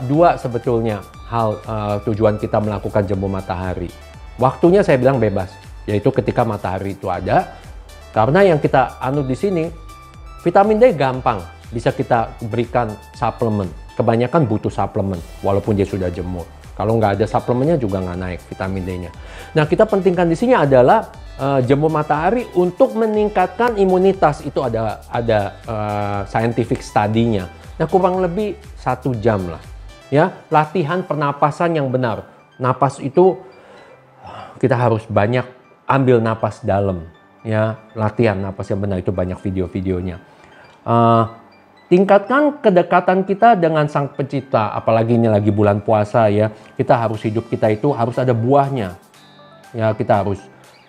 Dua sebetulnya hal tujuan kita melakukan jemur matahari. Waktunya saya bilang bebas, yaitu ketika matahari itu ada. Karena yang kita anut di sini, vitamin D gampang, bisa kita berikan suplemen. Kebanyakan butuh suplemen, walaupun dia sudah jemur. Kalau nggak ada suplemennya juga nggak naik vitamin D-nya. Nah, kita pentingkan di sini adalah jemur matahari untuk meningkatkan imunitas. Itu ada scientific study-nya. Nah, kurang lebih 1 jam lah. Ya, latihan pernapasan yang benar. Napas itu kita harus banyak ambil napas dalam. Ya, latihan napas yang benar itu banyak video-videonya. Tingkatkan kedekatan kita dengan Sang Pencipta, apalagi ini lagi bulan puasa ya. Kita harus hidup kita itu harus ada buahnya. Ya, kita harus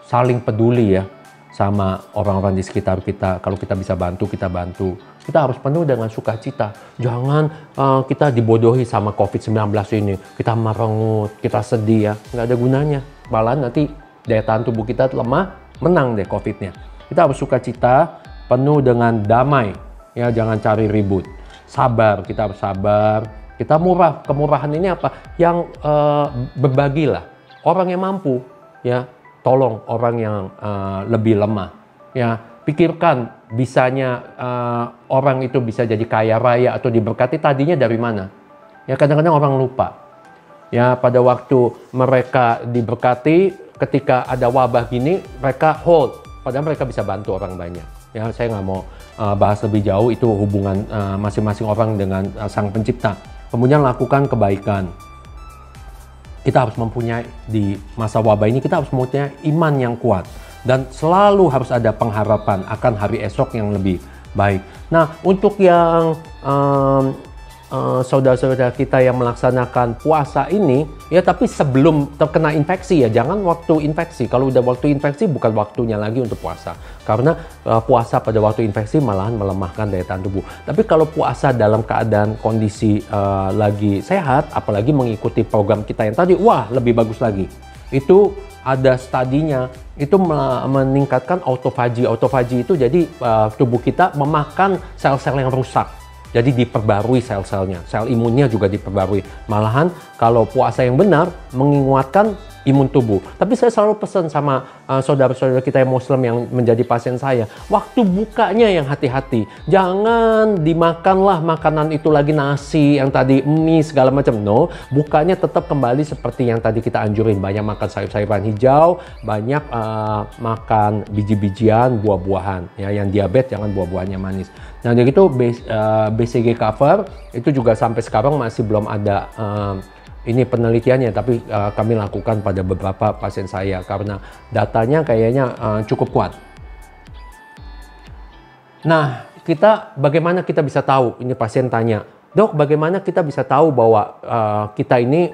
saling peduli ya sama orang-orang di sekitar kita. Kalau kita bisa bantu, kita bantu. Kita harus penuh dengan sukacita. Jangan kita dibodohi sama COVID-19 ini. Kita merengut, kita sedih ya. Nggak ada gunanya. Malah nanti daya tahan tubuh kita lemah, menang deh COVID-nya. Kita harus sukacita, penuh dengan damai. Ya, jangan cari ribut. Sabar, kita harus sabar. Kita murah. Kemurahan ini apa? Yang berbagilah. Orang yang mampu, ya, tolong orang yang lebih lemah. Ya, pikirkan bisanya orang itu bisa jadi kaya raya atau diberkati tadinya dari mana? Ya, kadang-kadang orang lupa. Ya, pada waktu mereka diberkati, ketika ada wabah gini, mereka hold. Padahal mereka bisa bantu orang banyak. Ya, saya nggak mau bahas lebih jauh, itu hubungan masing-masing orang dengan Sang Pencipta. Kemudian lakukan kebaikan. Kita harus mempunyai, di masa wabah ini, kita harus mempunyai iman yang kuat. Dan selalu harus ada pengharapan akan hari esok yang lebih baik. Nah, untuk yang saudara-saudara kita yang melaksanakan puasa ini, ya tapi sebelum terkena infeksi ya, jangan waktu infeksi. Kalau udah waktu infeksi bukan waktunya lagi untuk puasa. Karena puasa pada waktu infeksi malahan melemahkan daya tahan tubuh. Tapi kalau puasa dalam keadaan kondisi lagi sehat, apalagi mengikuti program kita yang tadi, wah lebih bagus lagi. Itu ada studinya, itu meningkatkan autofagi. Autofagi itu jadi tubuh kita memakan sel-sel yang rusak. Jadi diperbarui sel-selnya, sel imunnya juga diperbarui. Malahan kalau puasa yang benar menguatkan imun tubuh. Tapi saya selalu pesan sama saudara-saudara kita yang Muslim yang menjadi pasien saya, waktu bukanya yang hati-hati. Jangan dimakanlah makanan itu lagi nasi yang tadi mie segala macam. No, bukanya tetap kembali seperti yang tadi kita anjurin. Banyak makan sayur-sayuran hijau, banyak makan biji-bijian, buah-buahan. Ya, yang diabetes jangan buah-buahannya manis. Nah, dari itu BCG cover itu juga sampai sekarang masih belum ada ini penelitiannya, tapi kami lakukan pada beberapa pasien saya karena datanya kayaknya cukup kuat. Nah, bagaimana kita bisa tahu? Ini pasien tanya, Dok, bagaimana kita bisa tahu bahwa kita ini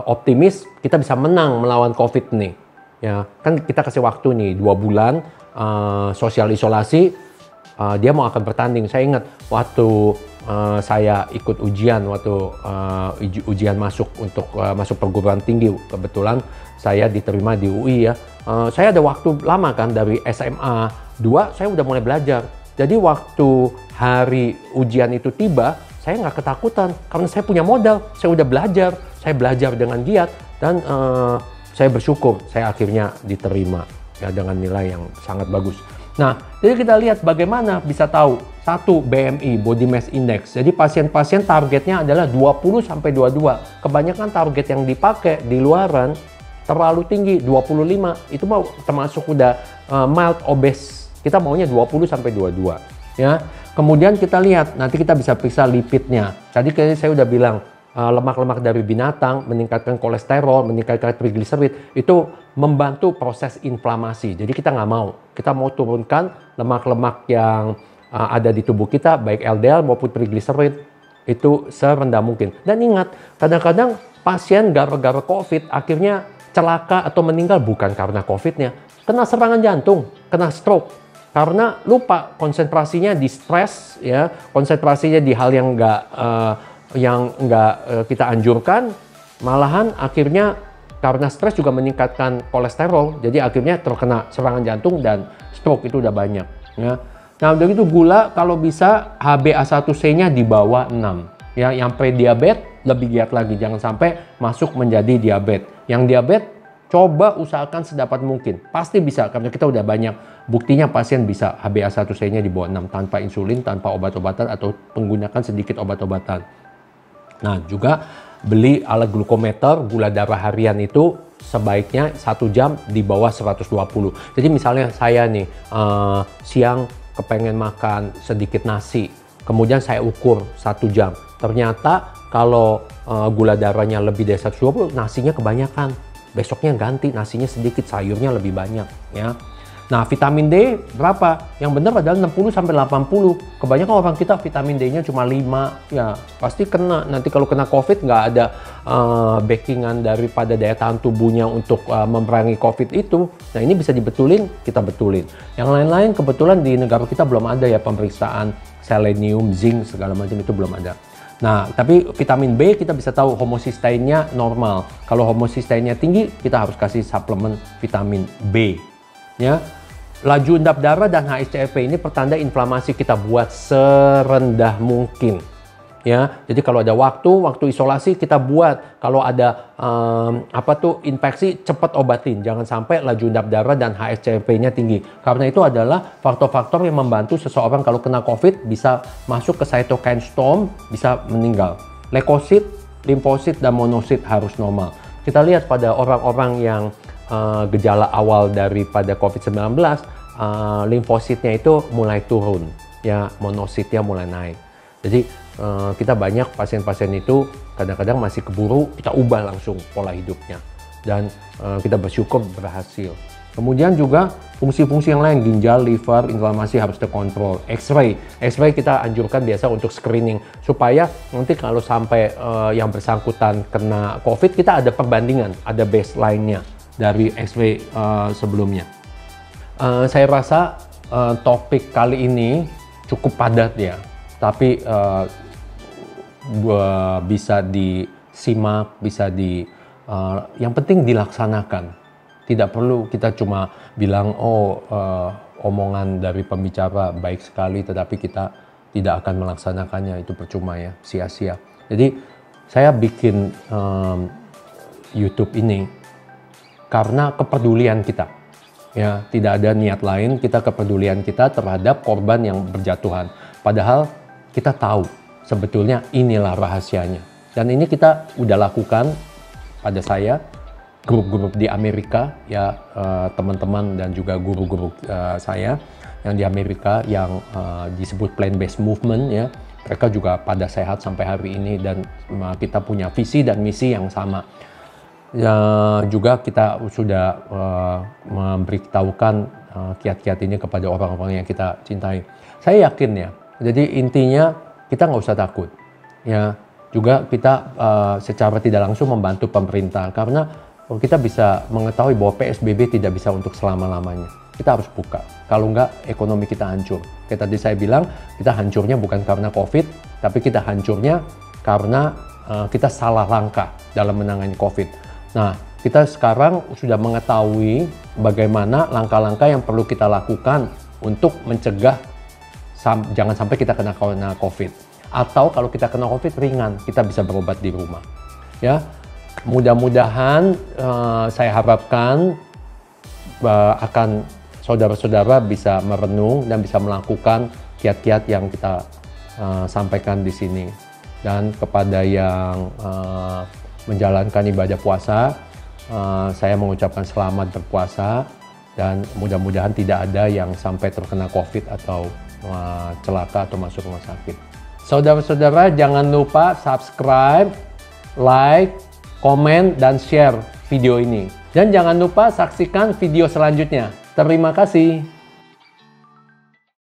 optimis, kita bisa menang melawan COVID nih? Ya, kan kita kasih waktu nih 2 bulan sosial isolasi, dia mau akan bertanding. Saya ingat waktu saya ikut ujian, waktu ujian masuk untuk masuk perguruan tinggi, kebetulan saya diterima di UI ya. Saya ada waktu lama kan, dari SMA 2 saya udah mulai belajar. Jadi waktu hari ujian itu tiba, saya nggak ketakutan karena saya punya modal, saya udah belajar, saya belajar dengan giat dan saya bersyukur saya akhirnya diterima ya dengan nilai yang sangat bagus. Nah, jadi kita lihat bagaimana bisa tahu. Satu, BMI, Body Mass Index. Jadi pasien-pasien targetnya adalah 20 sampai 22. Kebanyakan target yang dipakai di luaran terlalu tinggi, 25. Itu mau termasuk udah mild obese. Kita maunya 20 sampai 22 ya. Kemudian kita lihat, nanti kita bisa periksa lipidnya. Tadi kayaknya saya udah bilang, lemak-lemak dari binatang, meningkatkan kolesterol, meningkatkan trigliserid, itu membantu proses inflamasi. Jadi kita nggak mau. Kita mau turunkan lemak-lemak yang ada di tubuh kita, baik LDL maupun trigliserid, itu serendah mungkin. Dan ingat, kadang-kadang pasien gara-gara COVID akhirnya celaka atau meninggal bukan karena COVID-nya, kena serangan jantung, kena stroke. Karena lupa konsentrasinya di stres, ya, konsentrasinya di hal yang nggak kita anjurkan, malahan akhirnya karena stres juga meningkatkan kolesterol, jadi akhirnya terkena serangan jantung dan stroke itu udah banyak. Ya. Nah, udah gitu gula kalau bisa HbA1c-nya di bawah 6. Ya, yang prediabetes lebih giat lagi, jangan sampai masuk menjadi diabetes. Yang diabetes coba usahakan sedapat mungkin. Pasti bisa, karena kita udah banyak buktinya pasien bisa HbA1c-nya di bawah 6 tanpa insulin, tanpa obat-obatan, atau menggunakan sedikit obat-obatan. Nah, juga beli alat glukometer, gula darah harian itu sebaiknya 1 jam di bawah 120. Jadi misalnya saya nih, siang kepengen makan sedikit nasi, kemudian saya ukur 1 jam. Ternyata kalau gula darahnya lebih dari 120, nasinya kebanyakan. Besoknya ganti, nasinya sedikit, sayurnya lebih banyak ya. Nah, vitamin D berapa? Yang benar adalah 60 sampai 80. Kebanyakan orang kita vitamin D-nya cuma 5. Ya, pasti kena. Nanti kalau kena COVID nggak ada backingan daripada daya tahan tubuhnya untuk memerangi COVID itu. Nah, ini bisa dibetulin, kita betulin. Yang lain-lain kebetulan di negara kita belum ada ya pemeriksaan selenium, zinc, segala macam itu belum ada. Nah, tapi vitamin B kita bisa tahu homosisteinnya normal. Kalau homosisteinnya tinggi, kita harus kasih suplemen vitamin B. Ya, laju endap darah dan HSCRP ini pertanda inflamasi, kita buat serendah mungkin. Ya, jadi kalau ada waktu isolasi kita buat. Kalau ada infeksi cepat obatin. Jangan sampai laju endap darah dan HSCRP-nya tinggi. Karena itu adalah faktor-faktor yang membantu seseorang kalau kena COVID bisa masuk ke cytokine storm, bisa meninggal. Leukosit, limfosit, dan monosit harus normal. Kita lihat pada orang-orang yang gejala awal daripada COVID-19, limfositnya itu mulai turun, ya, monositnya mulai naik. Jadi kita banyak pasien-pasien itu kadang-kadang masih keburu, kita ubah langsung pola hidupnya. Dan kita bersyukur berhasil. Kemudian juga fungsi-fungsi yang lain, ginjal, liver, inflamasi harus terkontrol. X-ray kita anjurkan biasa untuk screening. Supaya nanti kalau sampai yang bersangkutan kena COVID, kita ada perbandingan, ada baseline-nya dari X-ray sebelumnya. Saya rasa topik kali ini cukup padat ya. Tapi bisa disimak, yang penting dilaksanakan. Tidak perlu kita cuma bilang, omongan dari pembicara baik sekali, tetapi kita tidak akan melaksanakannya, itu percuma ya, sia-sia. Jadi saya bikin YouTube ini karena kepedulian kita. Ya, tidak ada niat lain, kita kepedulian kita terhadap korban yang berjatuhan. Padahal kita tahu sebetulnya inilah rahasianya. Dan ini kita udah lakukan pada saya, grup-grup di Amerika, ya, teman-teman dan juga guru-guru saya yang di Amerika yang disebut plant-based movement, ya. Mereka juga pada sehat sampai hari ini dan kita punya visi dan misi yang sama. Ya, juga kita sudah memberitahukan kiat-kiat ini kepada orang-orang yang kita cintai. Saya yakin ya, jadi intinya kita nggak usah takut. Ya, juga kita secara tidak langsung membantu pemerintah karena kita bisa mengetahui bahwa PSBB tidak bisa untuk selama-lamanya. Kita harus buka. Kalau enggak, ekonomi kita hancur. Kayak tadi saya bilang, kita hancurnya bukan karena COVID, tapi kita hancurnya karena kita salah langkah dalam menangani COVID. Nah, kita sekarang sudah mengetahui bagaimana langkah-langkah yang perlu kita lakukan untuk mencegah jangan sampai kita kena COVID. Atau kalau kita kena COVID ringan, kita bisa berobat di rumah. Ya, mudah-mudahan saya harapkan akan saudara-saudara bisa merenung dan bisa melakukan kiat-kiat yang kita sampaikan di sini. Dan kepada yang menjalankan ibadah puasa, saya mengucapkan selamat berpuasa dan mudah-mudahan tidak ada yang sampai terkena COVID atau celaka atau masuk rumah sakit. Saudara-saudara jangan lupa subscribe, like, komen, dan share video ini. Dan jangan lupa saksikan video selanjutnya. Terima kasih.